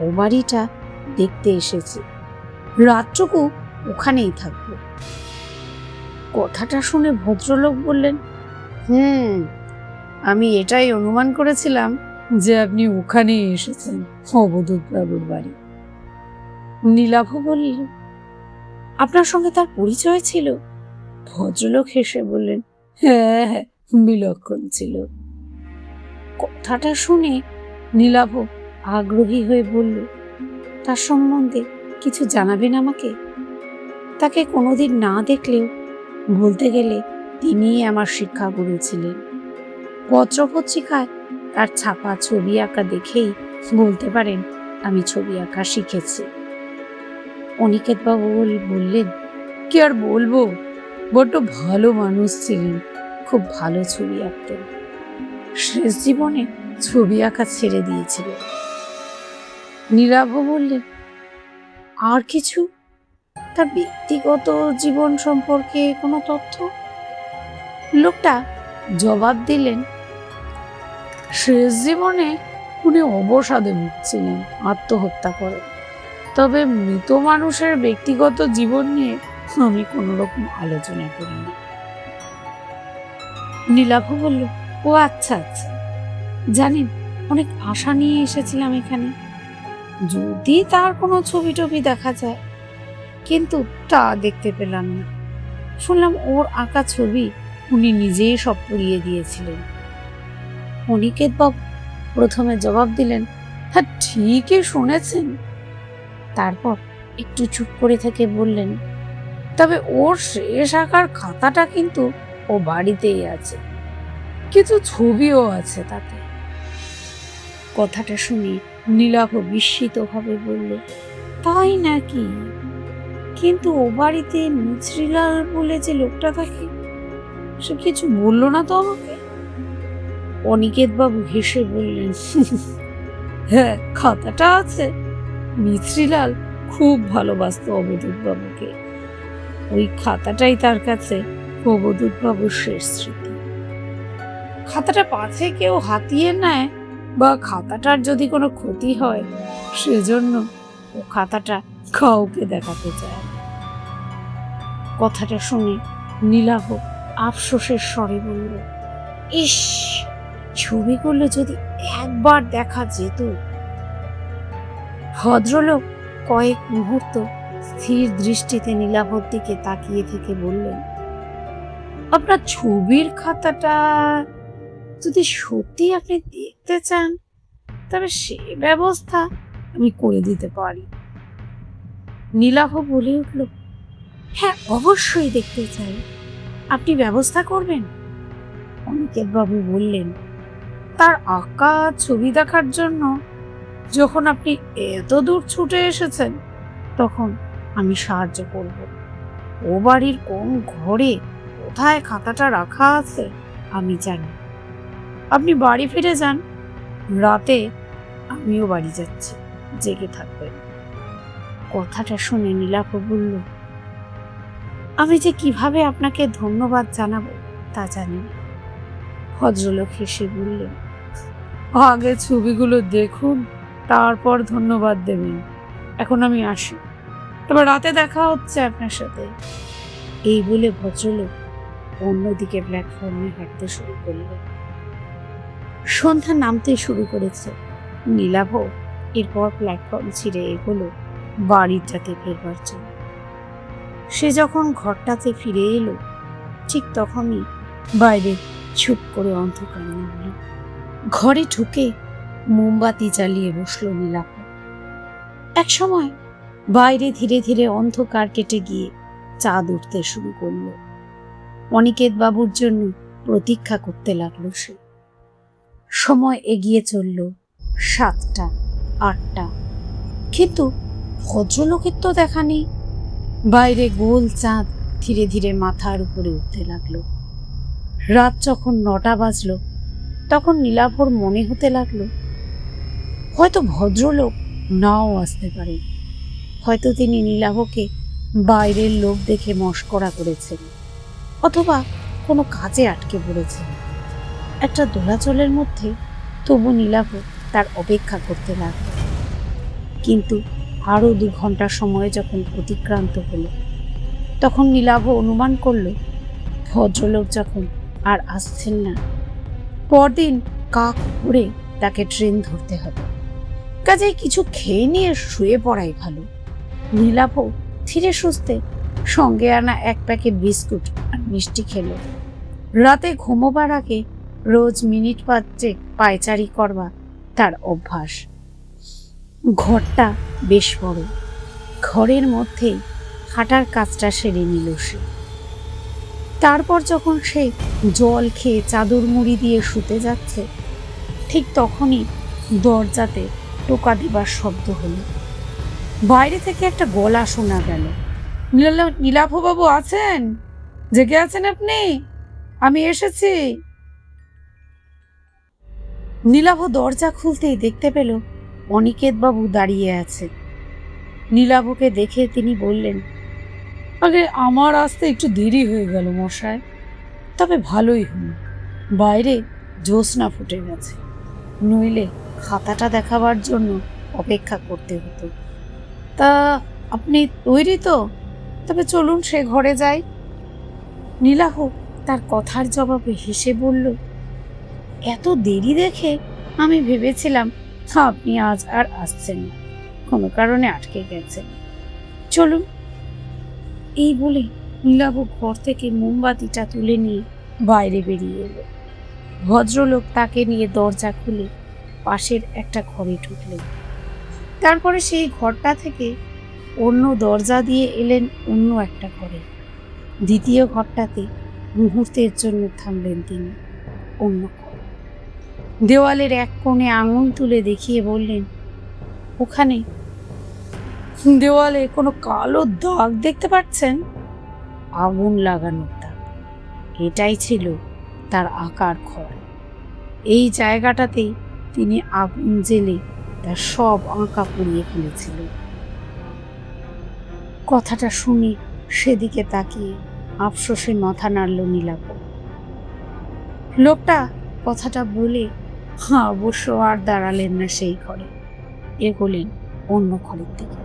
ও বাড়িটা দেখতে এসেছি, রাতটুকু ওখানেই থাকবো। কথাটা শুনে ভদ্রলোক বললেন, আমি এটাই অনুমান করেছিলাম যে আপনি ওখানেই এসেছেন, অবধূত বাবুর বাড়ি। নীলাভ বলল, আপনার সঙ্গে তার পরিচয় ছিল? ভদ্রলোক হেসে বললেন, হ্যাঁ হ্যাঁ, বিলক্ষণ ছিল। কথাটা শুনে নীলাভ আগ্রহী হয়ে বলল, তার সম্বন্ধে কিছু জানাবেন আমাকে? তাকে কোনোদিন না দেখলেও বলতে গেলে তিনিই আমার শিক্ষাগুরু ছিলেন। পত্রপত্রিকায় তার ছাপা ছবি আঁকা দেখেই বলতে পারেন আমি ছবি আঁকা শিখেছি। অনিকেত বাবু বললেন, কি আর বলবো, বড্ড ভালো মানুষ ছিলেন, খুব ভালো ছবি আঁকতেন, শেষ জীবনে ছবি আঁকা ছেড়ে দিয়েছিল। নীলাভ বললেন, আর কিছু? তার ব্যক্তিগত জীবন সম্পর্কে কোনো তথ্য? লোকটা জবাব দিলেন, শেষ জীবনে উনি অবসাদে ভুগছিলেন, আত্মহত্যা করেন। তবে মৃত মানুষের ব্যক্তিগত জীবন নিয়ে আমি কোনো রকম আলোচনা করি না। নীলাভ বলল, ও আচ্ছা আচ্ছা, জানেন, অনেক আশা নিয়ে এসেছিলাম এখানে, যদি তার কোনো ছবি টবি দেখা যায়, কিন্তু তা দেখতে পেলাম না। শুনলাম ওর আঁকা ছবি উনি নিজেই সব পুড়িয়ে দিয়েছিলেন। অনিকেত বাবু প্রথমে জবাব দিলেন, হ্যাঁ ঠিকই শুনেছেন। তারপর একটু চুপ করে থেকে বললেন, তবে ওর শেষ আঁকার খাতাটা কিন্তু ও বাড়িতেই আছে, কিছু ছবিও আছে তাতে। কথাটা শুনে নীলাভ বিস্মিত ভাবে বলল, তাই নাকি? কিন্তু ও বাড়িতে মিছরিলাল বলে যে লোকটা থাকে, সে কিছু বললো না তো আমাকে? অনিকেত বাবু হেসে বললেন, হ্যাঁ খাতাটা আছে, মিছরিলাল খুব ভালোবাসতো অবধূত বাবুকে, ওই খাতাটাই তার কাছে অবধূত বাবুর শেষ স্মৃতি। খাতাটা পাছে কেউ হাতিয়ে নেয় বা খাতাটার যদি কোনো ক্ষতি হয়, সেজন্য ও খাতাটা কাউকে দেখাতে চায়। কথাটা শুনে নীলাভ আফসোসের স্বরে বলল, ইস, ছবিগুলো যদি একবার দেখা যেত। ভদ্রলোক কয়েক মুহূর্ত স্থির দৃষ্টিতে নীলাভর দিকে তাকিয়ে থেকে বললেন, আপনার ছবির খাতাটা যদি সত্যি আপনি দেখতে চান, তবে সে ব্যবস্থা আমি করে দিতে পারি। নীলাভ বলে উঠল, হ্যাঁ অবশ্যই দেখতে চাই, আপনি ব্যবস্থা করবেন? অনিকেত বাবু বললেন, তার আঁকা ছবি দেখার জন্য যখন আপনি এত দূর ছুটে এসেছেন, তখন আমি সাহায্য করব। ও বাড়ির কোন ঘরে কোথায় খাতাটা রাখা আছে আমি জানি। আপনি বাড়ি ফিরে যান, রাতে আমিও বাড়ি যাচ্ছি, জেগে থাকবেন। কথাটা শুনে নীলাভ বলল, আমি যে কিভাবে আপনাকে ধন্যবাদ জানাবো তা জানি না। ভদ্রলোক হেসে বললেন, আগে ছবিগুলো দেখুন, তারপর ধন্যবাদ দেবেন। এখন আমি আসি, তবে রাতে দেখা হচ্ছে আপনার সাথে। এই বলে ভদ্রলোক অন্যদিকে প্ল্যাটফর্মে হাঁটতে শুরু করলেন। সন্ধ্যা নামতে শুরু করেছে। নীলাভ এরপর প্ল্যাটফর্ম ছিঁড়ে এগোলো বাড়িটাতে ফেরবার জন্য। সে যখন ঘরটাতে ফিরে এলো, ঠিক তখনই বাইরে চুপ করে অন্ধকার নামল। ঘরে ঢুকে মোমবাতি জ্বালিয়ে বসলো নীলাভ। এক সময় বাইরে ধীরে ধীরে অন্ধকার কেটে গিয়ে চাঁদ উঠতে শুরু করলো। অনিকেত বাবুর জন্য প্রতীক্ষা করতে লাগলো সে। সময় এগিয়ে চলল 7টা, 8টা, কিন্তু ভদ্রলোকের তো দেখা নেই। বাইরে গোল চাঁদ ধীরে ধীরে মাথার উপরে উঠতে লাগলো। রাত যখন 9টা বাজলো, তখন নীলাভর মনে হতে লাগলো হয়তো ভদ্রলোক নাও আসতে পারে। হয়তো তিনি নীলাভকে বাইরের লোক দেখে মশকরা করেছেন, অথবা কোনো কাজে আটকে পড়েছেন। একটা দোলাচলের মধ্যে তবু নীলাভ তার অপেক্ষা করতে লাগল। কিন্তু আরো 2 ঘন্টা সময় যখন অতিক্রান্ত হলো, তখন নীলাভ অনুমান করল ভদ্রলোক যখন আর আসছেন না, পরদিন কাক উড়ে তাকে ট্রেন ধরতে হবে। কাজেই কিছু খেয়ে নিয়ে শুয়ে পড়াই ভালো। নীলাভ ধীরে সুস্থে সঙ্গে আনা 1 প্যাকেট বিস্কুট আর মিষ্টি খেল। রাতে ঘুমোবার আগে রোজ মিনিট 5 পায়চারি করবা তার অভ্যাস। ঘরটা বেশ বড়। ঘরের মধ্যেই হাঁটার কাজটা সেরে নিল সে। তারপর যখন সে জল খেয়ে চাদর মুড়ি দিয়ে শুতে যাচ্ছে, ঠিক তখনই দরজাতে টোকা দিবার শব্দ হলো। বাইরে থেকে একটা গলা শোনা গেল, নীলাভবাবু আছেন? জেগে আছেন আপনি? আমি এসেছি। নীলাভ দরজা খুলতেই দেখতে পেল অনিকেত বাবু দাঁড়িয়ে আছে। নীলাভকে দেখে তিনি বললেন, আগে আমার আসতে একটু দেরি হয়ে গেল মশাই, তবে ভালোই হল, বাইরে জ্যোৎস্না ফুটে গেছে, নইলে খাতাটা দেখাবার জন্য অপেক্ষা করতে হতো। তা আপনি তৈরি তো? তবে চলুন সে ঘরে যাই। নীলাভ তার কথার জবাবে হেসে বলল, এত দেরি দেখে আমি ভেবেছিলাম আপনি আজ আর আসছেন না, কোনো কারণে আটকে গেছেন। চলুন। এই বলে নীলাভ ঘর থেকে মোমবাতিটা তুলে নিয়ে বাইরে বেরিয়ে এলো। ভদ্রলোক তাকে নিয়ে দরজা খুলে পাশের একটা ঘরে ঢুকলেন। তারপরে সেই ঘরটা থেকে অন্য দরজা দিয়ে এলেন অন্য একটা ঘরে। দ্বিতীয় ঘরটাতে মুহূর্তের জন্য থামলেন তিনি। অন্য ঘর। দেওয়ালের এক কোণে আঙুল তুলে দেখিয়ে বললেন, ওখানে দেওয়ালে কোনো কালো দাগ দেখতে পাচ্ছেন? আগুন লাগানোর দাগ। এটাই ছিল তার আঁকার ঘর। এই জায়গাটাতেই তিনি আগুন জ্বেলে তার সব আঁকা পুড়িয়ে ফেলেছিল। কথাটা শুনে সেদিকে তাকিয়ে আফসোসে মাথা নাড়ল নীলাভ। লোকটা কথাটা বলে অবশ্য আর দাঁড়ালেন না সেই ঘরে, এগোলেন অন্য ঘরের দিকে।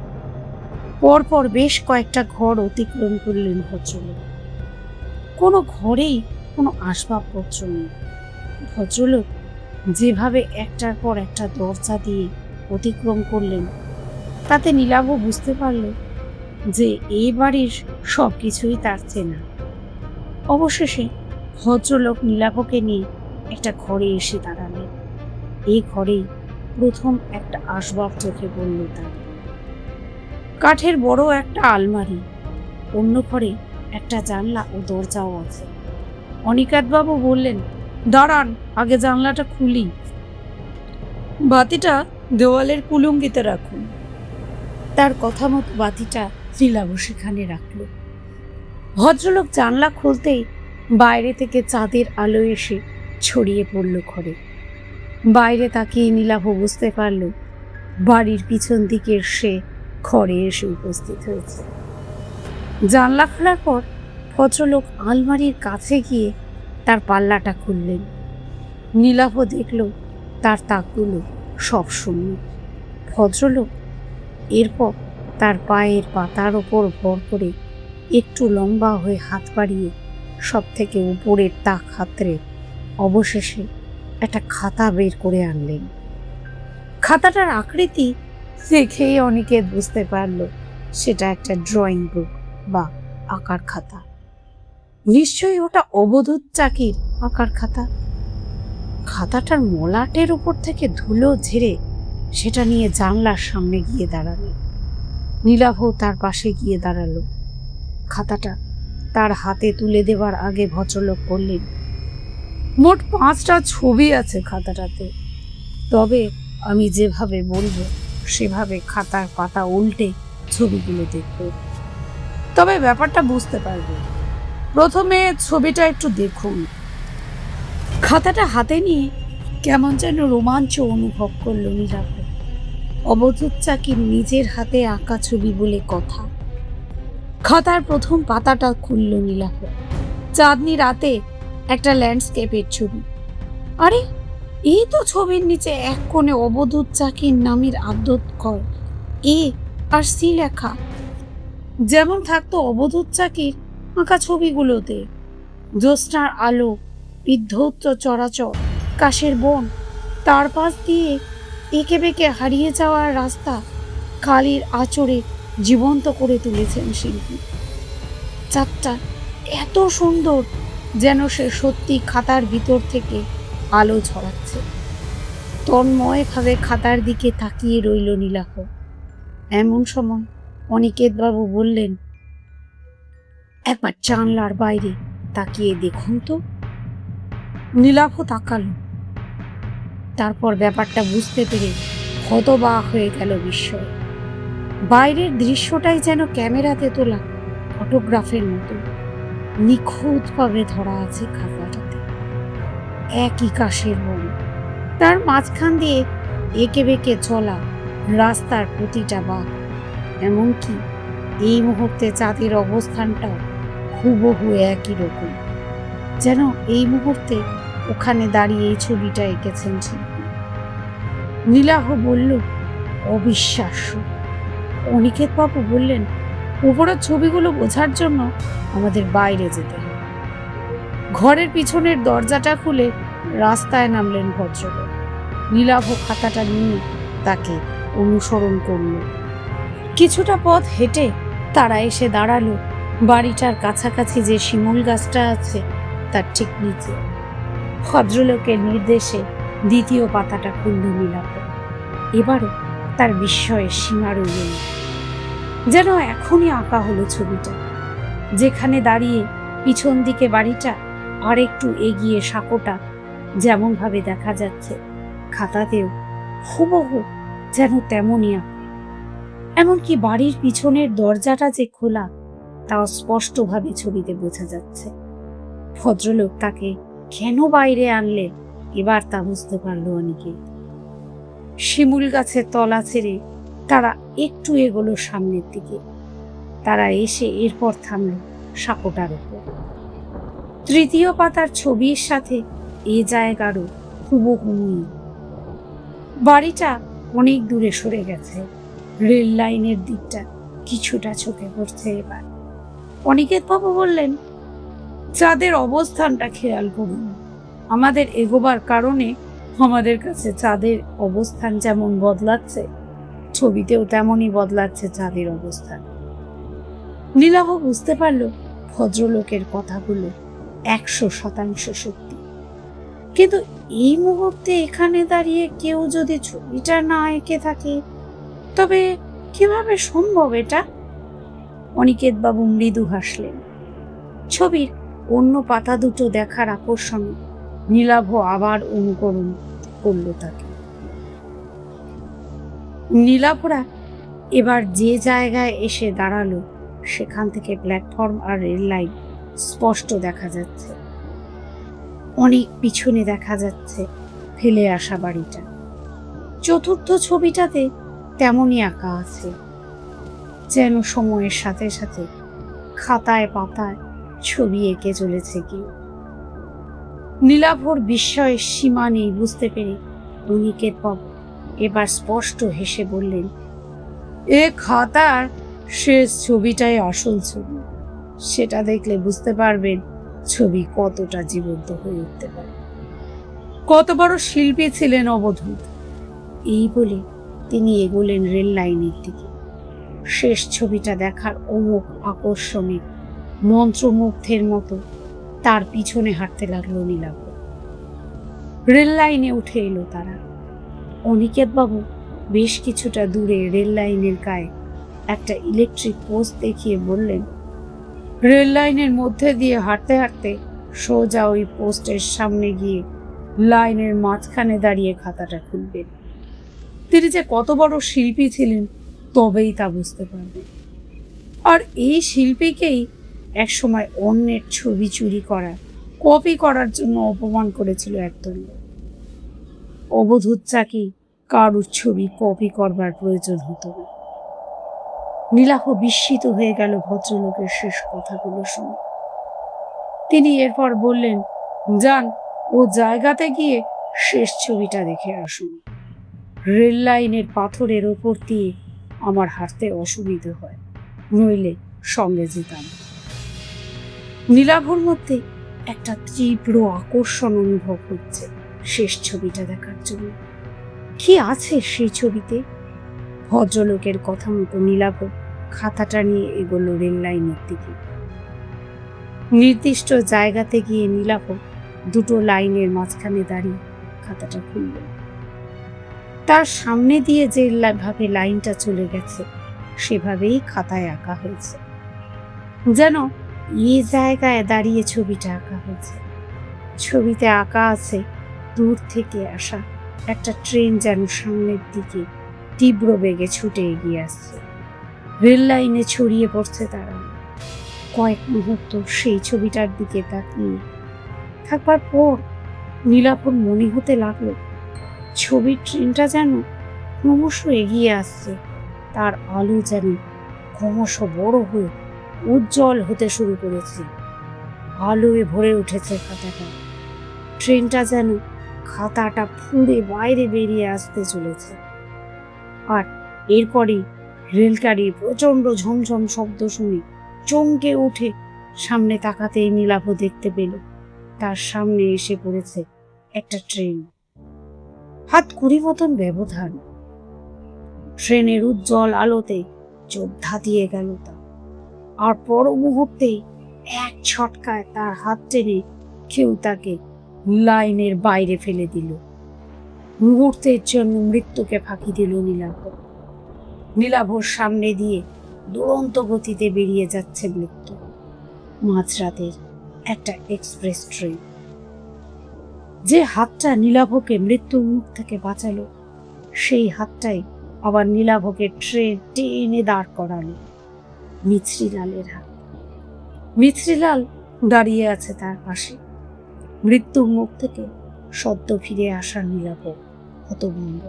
পরপর বেশ কয়েকটা ঘর অতিক্রম করলেন ভদ্রলোক। কোনো ঘরেই কোনো আসবাবপত্র নেই। ভদ্রলোক যেভাবে একটার পর একটা দরজা দিয়ে অতিক্রম করলেন, তাতে নীলাভ বুঝতে পারল যে এই বাড়ির সব কিছুই তার চেনা। অবশেষে ভদ্রলোক নীলাভকে নিয়ে একটা ঘরে এসে দাঁড়ালেন। এই ঘরেই প্রথম একটা আসবাব চোখে পড়ল তার। কাঠের বড় একটা আলমারি, অন্য ঘরে একটা জানলা ও দরজাও আছে। অনিকেতবাবু বললেন, দাঁড়ান, আগে জানলাটা খুলি। বাতিটা দেওয়ালের কুলুঙ্গিতে রাখুন। তার কথা মতো বাতিটা নীলাভ সেখানে রাখল। ভদ্রলোক জানলা খুলতেই বাইরে থেকে চাঁদের আলো এসে ছড়িয়ে পড়ল ঘরে। বাইরে তাকিয়ে নীলাভ বুঝতে পারল বাড়ির পিছন দিকের সে ঘরে এসে উপস্থিত হয়েছে। জানলা খোলার পর ভদ্রলোক আলমারির কাছে গিয়ে তার পাল্লাটা খুললেন। নীলাভ দেখল তার তাকগুলো সব শূন্য। ভদ্রলোক এরপর তার পায়ের পাতার ওপর ভর করে একটু লম্বা হয়ে হাত বাড়িয়ে সব থেকে উপরের তাক হাতড়ে অবশেষে একটা খাতা বের করে আনলেন। খাতাটার আকৃতি দেখেই অনেকে বুঝতে পারল সেটা একটা ড্রয়িং বুক বা আঁকার খাতা। নিশ্চয়ই ওটা অবধূত চাকির আঁকার খাতা। খাতাটার মলাটের উপর থেকে ধুলো ঝেড়ে সেটা নিয়ে জানলার সামনে গিয়ে দাঁড়ালো। নীলাভ তার পাশে গিয়ে দাঁড়ালো। খাতাটা তার হাতে তুলে দেবার আগে ভদ্রলোক বললেন, মোট 5টা ছবি আছে খাতাটাতে, তবে আমি যেভাবে বলবো সেভাবে খাতার পাতা উল্টে ছবিগুলো দেখব, তবে ব্যাপারটা বুঝতে পারবে। প্রথমে ছবিটা একটু দেখুন। খাতাটা হাতে নিয়ে কেমন যেন রোমাঞ্চ অনুভব করলো নীলাভ। অবধূত চাকির নিজের হাতে আঁকা ছবি বলে কথা। খাতার প্রথম পাতাটা খুলল নীলাভ। চাঁদনি রাতে একটা ল্যান্ডস্কেপের ছবি। আরে, এই তো ছবির নিচে এক কোণে অবধূত চাকির নামের আদ্যক্ষর এ আর সি লেখা, যেমন থাকতো অবধূত চাকির আঁকা ছবিগুলোতে। জ্যোৎস্নার আলো, বিদ্ধৌত চরাচর, কাশের বন, তার পাশ দিয়ে এঁকে বেঁকে হারিয়ে যাওয়ার রাস্তা কালির আঁচড়ে জীবন্ত করে তুলেছেন শিল্পী। চাঁদটা এত সুন্দর যেন সে সত্যি খাতার ভিতর থেকে আলো ছড়াচ্ছে। তন্ময়ভাবে খাতার দিকে তাকিয়ে রইল নীলাভ। এমন সময় অনিকেতবাবু বললেন, একবার জানলার বাইরে তাকিয়ে দেখুন তো। নীলাভ তাকালো। তারপর ব্যাপারটা বুঝতে পেরে হতবাক হয়ে গেল বিস্ময়ে। বাইরের দৃশ্যটাই যেন ক্যামেরাতে তোলা ফটোগ্রাফের মতো নিখুঁতভাবে ধরা আছে খাতাটাতে। একই কাশের বন, তার মাঝখান দিয়ে এঁকে বেঁকে চলা রাস্তার প্রতিটা বাঁক, এমনকি এই মুহূর্তে চাঁদের অবস্থানটাও হুবহু একই রকম, যেন এই মুহূর্তে ওখানে দাঁড়িয়ে এই ছবিটা এঁকেছেন শিল্পী। নীলাভ বলল, অবিশ্বাস্য। অনিকেতবাবু বললেন, উপরের ছবিগুলো বোঝার জন্য আমাদের বাইরে যেতে হবে। ঘরের পিছনের দরজাটা খুলে রাস্তায় নামলেন ভদ্রলোক। নীলাভ খাতাটা নিয়ে তাকে অনুসরণ করল। কিছুটা পথ হেঁটে তারা এসে দাঁড়ালো বাড়িটার কাছাকাছি যে শিমুল গাছটা আছে তার ঠিক নিচে। ভদ্রলোকের নির্দেশে দ্বিতীয় পাতাটা খুলল নীলাভ। এবারও তার বিস্ময়ের সীমা রইল না। যেন এখনই আঁকা হলো ছবিটা। যেখানে দাঁড়িয়ে পিছন দিকে বাড়িটা আর একটু এগিয়ে সাঁকোটা যেমন ভাবে দেখা যাচ্ছে, খাতাতেও হুবহু যেন তেমনই আঁকা। এমনকি বাড়ির পিছনের দরজাটা যে খোলা তাও স্পষ্টভাবে ছবিতে বোঝা যাচ্ছে। ভদ্রলোক তাকে কেন বাইরে আনলে এবার তা বুঝতে পারলো অনেকে। শিমুল গাছের তলা ছেড়ে তারা একটু এগোলো সামনের দিকে। তারা এসে এরপর থামল সাঁকোটার উপর। তৃতীয় পাতার ছবির সাথে এ জায়গারও হুবহু মিল। বাড়িটা অনেক দূরে সরে গেছে। রেল লাইনের দিকটা কিছুটা চোখে পড়ছে এবার। অনিকেতবাবু বললেন, চাঁদের অবস্থানটা খেয়াল করুন। আমাদের এগোবার কারণে আমাদের কাছে চাঁদের অবস্থান যেমন বদলাচ্ছে, ছবিতেও তেমনই বদলাচ্ছে চাঁদের অবস্থান। নীলাভ বুঝতে পারল ভদ্রলোকের কথাগুলো 100% সত্যি। কিন্তু এই মুহূর্তে এখানে দাঁড়িয়ে কেউ যদি ছবিটা না এঁকে থাকে, তবে কিভাবে সম্ভব এটা? অনিকেতবাবু মৃদু হাসলেন। ছবির অন্য পাতা দুটো দেখার আকর্ষণে নীলাভ আবার অনুকরণ করল তাকে। নীলাভরা এবার যে জায়গায় এসে দাঁড়ালো সেখান থেকে প্ল্যাটফর্ম আর রেল লাইন স্পষ্ট দেখা যাচ্ছে। অনেক পিছনে দেখা যাচ্ছে ফেলে আসা বাড়িটা। চতুর্থ ছবিটাতে তেমনই আঁকা আছে। যেন সময়ের সাথে সাথে খাতায় পাতায় ছবি এঁকে চলেছে কি। নীলাভর বিস্ময়ের সীমা নেই বুঝতে পেরে অনিকেত বাবু এবার স্পষ্ট হেসে বললেন, এ খাতার শেষ ছবিটাই আসল ছবি। সেটা দেখলে বুঝতে পারবেন ছবি কতটা জীবন্ত হয়ে উঠতে পারে, কত বড় শিল্পী ছিলেন অবধূত। এই বলে তিনি এগোলেন রেল লাইনের দিকে। শেষ ছবিটা দেখার অমুক আকর্ষণে মন্ত্রমুগ্ধের মতো তার পিছনে হাঁটতে লাগলো নীলাভ। রেল লাইনে উঠে এলো তারা। অনিকেত বাবু বেশ কিছুটা দূরে রেল লাইনের গায়ে একটা ইলেকট্রিক পোস্ট দেখিয়ে বললেন, রেল লাইনের মধ্যে দিয়ে হাঁটতে হাঁটতে সোজা ওই পোস্টের সামনে গিয়ে লাইনের মাঝখানে দাঁড়িয়ে খাতাটা খুলবেন। তিনি যে কত বড় শিল্পী ছিলেন তবেই তা বুঝতে পারবেন। আর এই শিল্পীকেই একসময় অন্যের ছবি চুরি করা, কপি করার জন্য অপমান করেছিল একদল। অবধূত চাকি কারুর ছবি কপি করবার প্রয়োজন হতো না। নীলাভ বিস্মিত হয়ে গেল ভদ্রলোকের শেষ কথাগুলো শুনে। তিনি এরপর বললেন, যান ও জায়গাতে গিয়ে শেষ ছবিটা দেখে আসুন। রেল লাইনের পাথরের ওপর দিয়ে আমার হাঁটতে অসুবিধে হয়, নইলে সঙ্গে যেতাম। নীলাভর মধ্যে একটা তীব্র আকর্ষণ অনুভব হচ্ছে শেষ ছবিটা দেখার জন্য। কি আছে সেই ছবিতে? ভদ্রলোকের কথা মতো নীলাভ খাতাটা নিয়ে এগোলো রেল লাইনের দিকে। নির্দিষ্ট জায়গাতে গিয়ে নীলাভ দুটো লাইনের মাঝখানে দাঁড়িয়ে খাতাটা খুলল। তার সামনে দিয়ে যে ভাবে লাইনটা চলে গেছে সেভাবেই খাতায় আঁকা হয়েছে, যেন এই জায়গায় দাঁড়িয়ে ছবিটা আঁকা হয়েছে। ছবিতে আঁকা আছে দূর থেকে আসা একটা ট্রেন যেন সামনের দিকে তীব্র বেগে ছুটে এগিয়ে আসছে। রেল লাইনে ছড়িয়ে পড়ছে তারা। কয়েক মুহূর্ত সেই ছবিটার দিকে তাকিয়ে থাকবার পর নীলাভর মনে হতে লাগলো ছবির ট্রেনটা যেন ক্রমশ এগিয়ে আসছে। তার আলো যেন ক্রমশ বড় হয়ে উজ্জ্বল হতে শুরু করেছে। আলোয় ভরে উঠেছে খাতাটা। ট্রেনটা যেন খাতাটা ফুঁড়ে বাইরে বেরিয়ে আসতে চলেছে। আর এরপরই রেলগাড়ির প্রচন্ড ঝমঝম শব্দ শুনে চমকে উঠে সামনে তাকাতেই নীলাভ দেখতে পেল তার সামনে এসে পড়েছে একটা ট্রেন। হাত 20 মতন ব্যবধান। ট্রেনের উজ্জ্বল আলোতে চোখ ধাঁধিয়ে গেল তা। আর পর মুহূর্তেই এক ছটকায় তার হাত টেনে কেউ তাকে লাইনের বাইরে ফেলে দিল। মুহূর্তের জন্য মৃত্যুকে ফাঁকি দিল নীলাভ। নীলাভর সামনে দিয়ে দুরন্ত গতিতে বেরিয়ে যাচ্ছে মৃত্যু। মাঝরাতের একটা এক্সপ্রেস ট্রেন। যে হাতটা নীলাভকে মৃত্যুর মুখ থেকে বাঁচালো সেই হাতটাই আবার নীলাভকে ট্রেন টেনে দাঁড় করালো। মিছরিলালের হাত। মিছরিলাল দাঁড়িয়ে আছে তার পাশে। মৃত্যুর মুখ থেকে সদ্য ফিরে আসা নীলাভ হতভম্ব।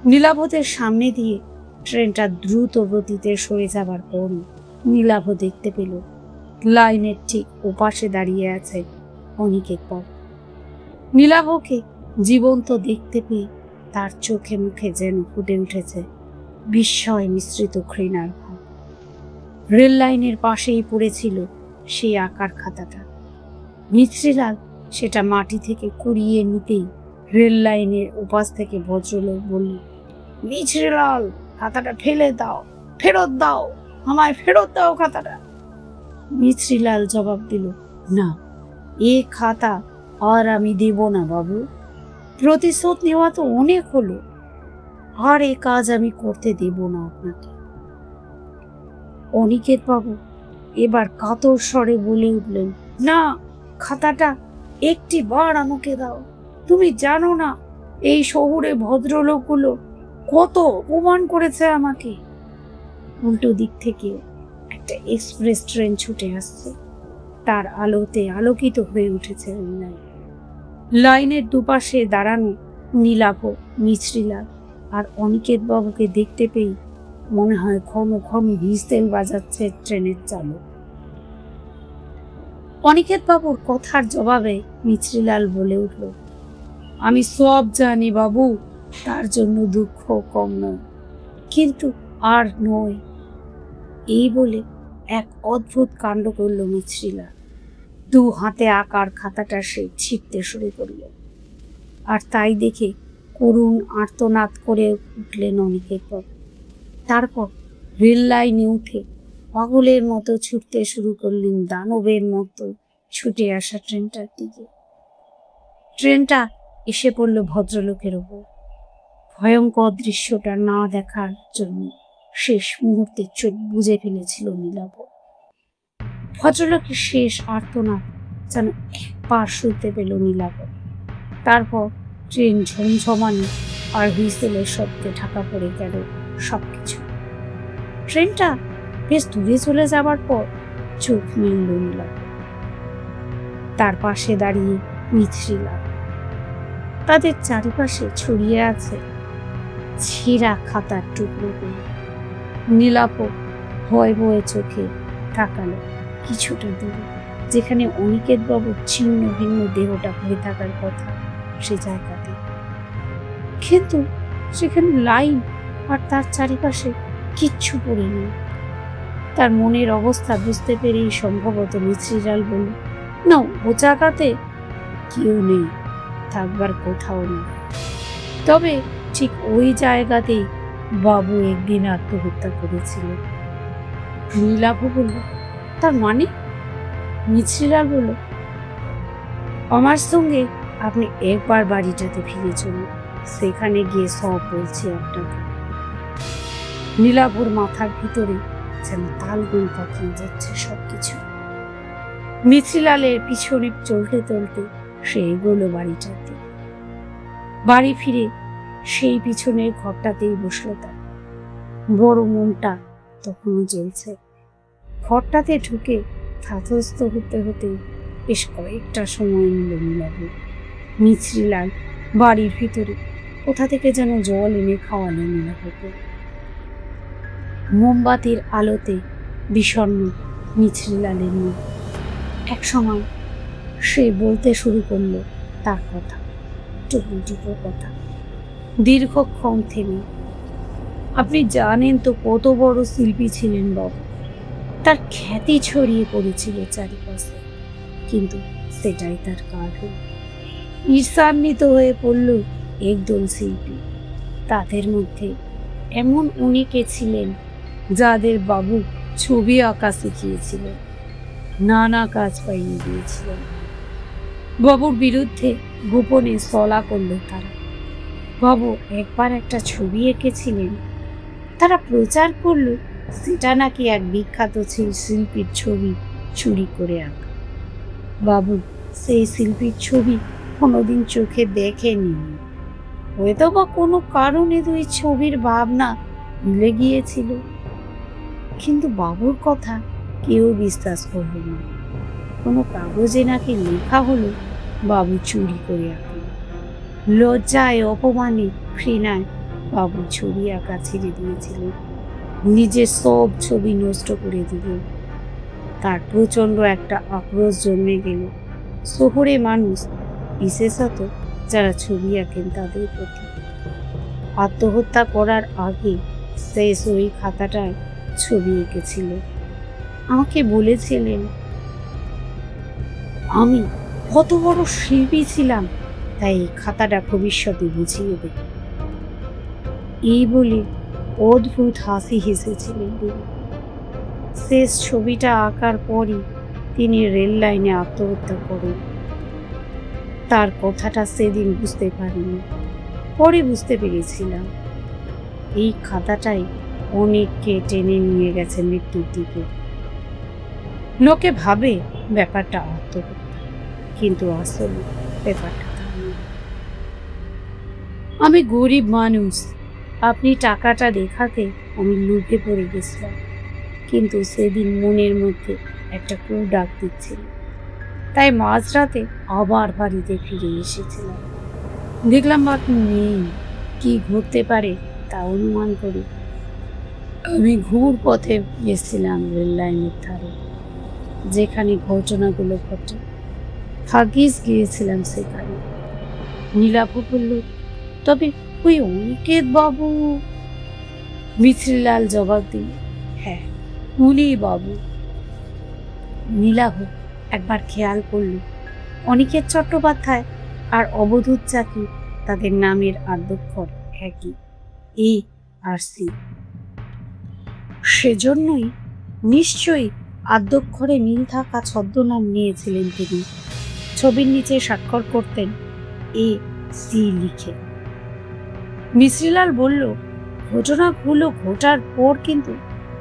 নীলাভদের সামনে দিয়ে ট্রেনটা দ্রুত গতিতে সরে যাবার পর নীলাভ দেখতে পেল লাইনের ঠিক ওপাশে দাঁড়িয়ে আছে অনিকেত বাবু। নীলাভকে জীবন্ত দেখতে পেয়ে তার চোখে মুখে যেন ফুটে উঠেছে বিস্ময় মিশ্রিত ঘৃণার ভাব। রেল লাইনের পাশেই পড়েছিল সেই আঁকার খাতাটা। মিছরিলাল সেটা মাটি থেকে কুড়িয়ে নিতেই রেল লাইনের ওপাশ থেকে ভদ্রলোক বলল, মিছরিলাল, খাতাটা ফেলে দাও, ফেরত দাও, আমায় ফেরত দাও খাতাটা। মিছরিলাল জবাব দিল, না, এ খাতা আর আমি দেব না বাবু। প্রতিশোধ নেওয়া তো অনেক হলো, আর এ কাজ আমি করতে দেব না আপনাকে। অনিকেত বাবু এবার কাতর স্বরে বলে উঠলেন, না, খাতাটা একটি বার আমাকে দাও। তুমি জানো না এই শহুরে ভদ্রলোকগুলো কত অপমান করেছে আমাকে। উল্টো দিক থেকে একটা এক্সপ্রেস ট্রেন ছুটে আসছে। তার আলোতে আলোকিত হয়ে উঠেছে লাইনের দুপাশে দাঁড়ানো নীলাভ, মিছরিলাল আর অনিকেত বাবুকে দেখতে পেয়ে মনে হয় ক্ষণ ক্ষণ হুইসেল বাজাচ্ছে ট্রেনের চালক। অনিকেত বাবুর কথার জবাবে মিছরিলাল বলে উঠল, আমি সব জানি বাবু, তার জন্য দুঃখ কম নয়, কিন্তু আর নয়। এই বলে এক অদ্ভুত কাণ্ড করল মিছরিলাল। দু হাতে আঁকার খাতাটা সে ছিঁড়তে শুরু করল। আর তাই দেখে করুণ আর্তনাদ করে উঠলেন অনিকেত বাবু। তারপর রেল লাইনে উঠে পাগলের মতো ছুটতে শুরু করলেন দানবের মতো ছুটে আসা ট্রেনটার দিকে। ট্রেনটা এসে পড়ল ভদ্রলোকের ওপর। ভয়ঙ্কর দৃশ্যটা না দেখার জন্য শেষ মুহূর্তে চোখ বুজে ফেলেছিল নীলাভ। ভদ্রলোকের শেষ আর্তনাদ যেন একবার শুনতে পেল নীলাভ। তারপর ট্রেন ঝমঝমানি আর হুইসেলের শব্দে ঢাকা পড়ে গেল সবকিছু। ট্রেনটা বেশ দূরে চলে যাবার পর চোখ মেলল নীলাভ। তার পাশে দাঁড়িয়ে মিছরিলাল। তাদের চারিপাশে ছড়িয়ে আছে ছেঁড়া খাতার টুকরোগুলো। নীলাভ ভয় ভয়ে চোখে তাকালো কিছুটা দূরে, যেখানে অনিকেত বাবুর ছিন্ন ভিন্ন দেহটা পড়ে থাকার কথা, সে জায়গাতে। কিন্তু সেখানে লাইন আর তার চারিপাশে কিচ্ছু পড়ে নেই। তার মনের অবস্থা বুঝতে পেরেই সম্ভবত মিছরিলাল বলল, না, ও জায়গাতে কেউ নেই, থাকবার কোথাও নেই। তবে ঠিক ওই জায়গাতেই বাবু একদিন আত্মহত্যা করেছিলেন। নীলাভ বলল, তার মানে? মিছরিলাল বলল, আমার সঙ্গে আপনি একবার বাড়িটাতে ফিরে চলুন, সেখানে গিয়ে সব বলছি আপনাকে। নীলাভর মাথার ভিতরে যেন তালগোল পাকিয়ে যাচ্ছে সবকিছু। মিছরিলালের পিছনে চলতে চলতে সে এগোলো বাড়িটাতে। বাড়ি ফিরে সেই পিছনের ঘরটাতেই বসলো তার। বড় মনটা তখনও জ্বলছে। ঘরটাতে ঢুকে ধাতস্থ হতে হতে বেশ কয়েকটা সময় নিল নীলাভ। মিছরিলাল বাড়ির ভিতরে কোথা থেকে যেন জল এনে খাওয়ালো নীলাভকে। মোমবাতির আলোতে বিষণ্ণ মিছরিলালের মুখ। এক সময় সে বলতে শুরু করলো তার কথা, টুকরো টুকরো কথা, দীর্ঘক্ষণ থেমে। আপনি জানেন তো কত বড় শিল্পী ছিলেন বাবু। তার খ্যাতি ছড়িয়ে পড়েছিল চারিপাশে, কিন্তু সেটাই তার কাজ হল। ঈর্ষান্বিত হয়ে পড়ল একদল শিল্পী। তাদের মধ্যে এমন অনেকে ছিলেন যাদের বাবু ছবি আঁকা শিখিয়েছিলেন, নানা কাজ পাইয়ে দিয়েছিলেন। বাবুর বিরুদ্ধে গোপনে সলা করল তারা। বাবু একবার একটা ছবি এঁকেছিলেন, তারা প্রচার করল সেটা নাকি এক বিখ্যাত শিল্পীর ছবি চুরি করে আঁকা। বাবু সেই শিল্পীর ছবি কোনোদিন চোখে দেখেনি। হয়তো বা কোনো কারণে দুই ছবির ভাবনা ভুলে গিয়েছিল, কিন্তু বাবুর কথা কেউ বিশ্বাস করল না। কোনো কাগজে নাকি লেখা হলো বাবু চুরি করে আঁকে। লজ্জায়, অপমানে, ঘৃণায় বাবু ছবি আঁকা ছেড়ে দিয়েছিলেন, নিজের সব ছবি নষ্ট করে দিলেন। তার প্রচণ্ড একটা আক্রোশ জন্মে গেল শহরে মানুষ, বিশেষত যারা ছবি আঁকেন তাদের প্রতি। আত্মহত্যা করার আগে শেষ ওই খাতাটায় ছবি এঁকেছিল। আমাকে বলেছিলেন আমি কত বড় শিল্পী ছিলাম, তাই এই খাতাটা ভবিষ্যতে বুঝিয়ে দেবে। এই বলে অদ্ভুত হাসি হেসেছিলেন তিনি। শেষ ছবিটা আঁকার পরই তিনি রেল লাইনে আত্মহত্যা করেন। তার কথাটা সেদিন বুঝতে পারিনি, পরে বুঝতে পেরেছিলাম। এই খাতাটাই অনেককে টেনে নিয়ে গেছে মৃত্যুর দিকে। লোকে ভাবে ব্যাপারটা আত্মহত্যা, কিন্তু আসলে ব্যাপারটা তা নয়। আমি গরিব মানুষ, আপনি টাকাটা দেখাতে আমি লোভে পড়ে গেছিলাম, কিন্তু সেদিন মনের মধ্যে একটা ক্রু ডাক দিচ্ছিল, তাই মাঝরাতে আবার বাড়িতে ফিরে এসেছিলাম। দেখলাম আপনি নেই। কি ঘটতে পারে তা অনুমান করি আমি ঘুর পথে গেছিলাম রেল লাইনের ধারে, যেখানে ঘটনাগুলো ঘটে। ভাগ্যিস গিয়েছিলাম সেখানে। নীলাভ বলল, তবে ওই অনিকেত বাবু? মিছরিলাল জবাব দিল, হ্যাঁ, উনি বাবু। নীলাভ একবার খেয়াল করল, অনিকেত চট্টোপাধ্যায় আর অবধূত চাকি তাদের নামের আদ্যক্ষর একই, এ আর সি। সেজন্যই নিশ্চয়ই আদ্যক্ষরে মিল থাকা ছদ্মনাম নিয়েছিলেন তিনি। ছবির নিচে স্বাক্ষর করতেন এ সি লিখে। মিছরিলাল বলল, ঘটনাগুলো ঘটার পর কিন্তু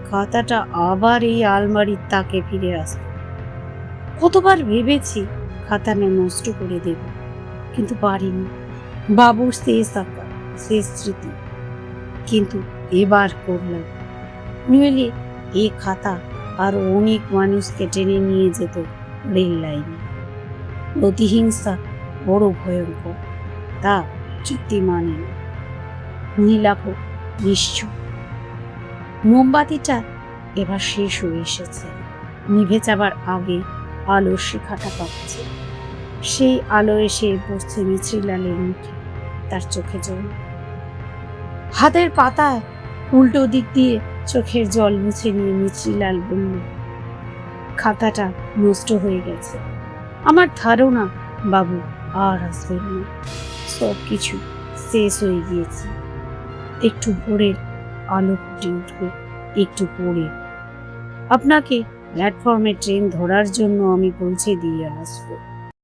খাতাটা আবার এই আলমারির তাকে ফিরে আসত। কতবার ভেবেছি খাতাটা নষ্ট করে দেব, কিন্তু পারিনি। বাবুর শেষ আঁকা, শেষ স্মৃতি, কিন্তু এবার করলাম। নইলে এ খাতা আর অনেক মানুষকে টেনে নিয়ে যেত রেল লাইনে। প্রতিহিংসা বড় ভয়ঙ্কর, তা চুক্তি মানে না। নীলাভ নিশ্চুপ। মোমবাতিটা এবার শেষ হয়ে এসেছে, নিভে যাবার আগে আলোর শিখাটা পাচ্ছে। সেই আলো এসে পড়ছে মিছরিলালের মুখে, তার চোখে জল। হাতের পাতায় উল্টো দিক দিয়ে চোখের জল মুছে নিয়ে মিছরিলাল বলল, খাতাটা নষ্ট হয়ে গেছে। আমার ধারণা বাবু আর আসবেন না, সব কিছু শেষ হয়ে গিয়েছে। একটু ভোরের আলো ফুটে উঠবে, একটু পরে আপনাকে প্ল্যাটফর্মে ট্রেন ধরার জন্য আমি পৌঁছে দিয়ে আসবো।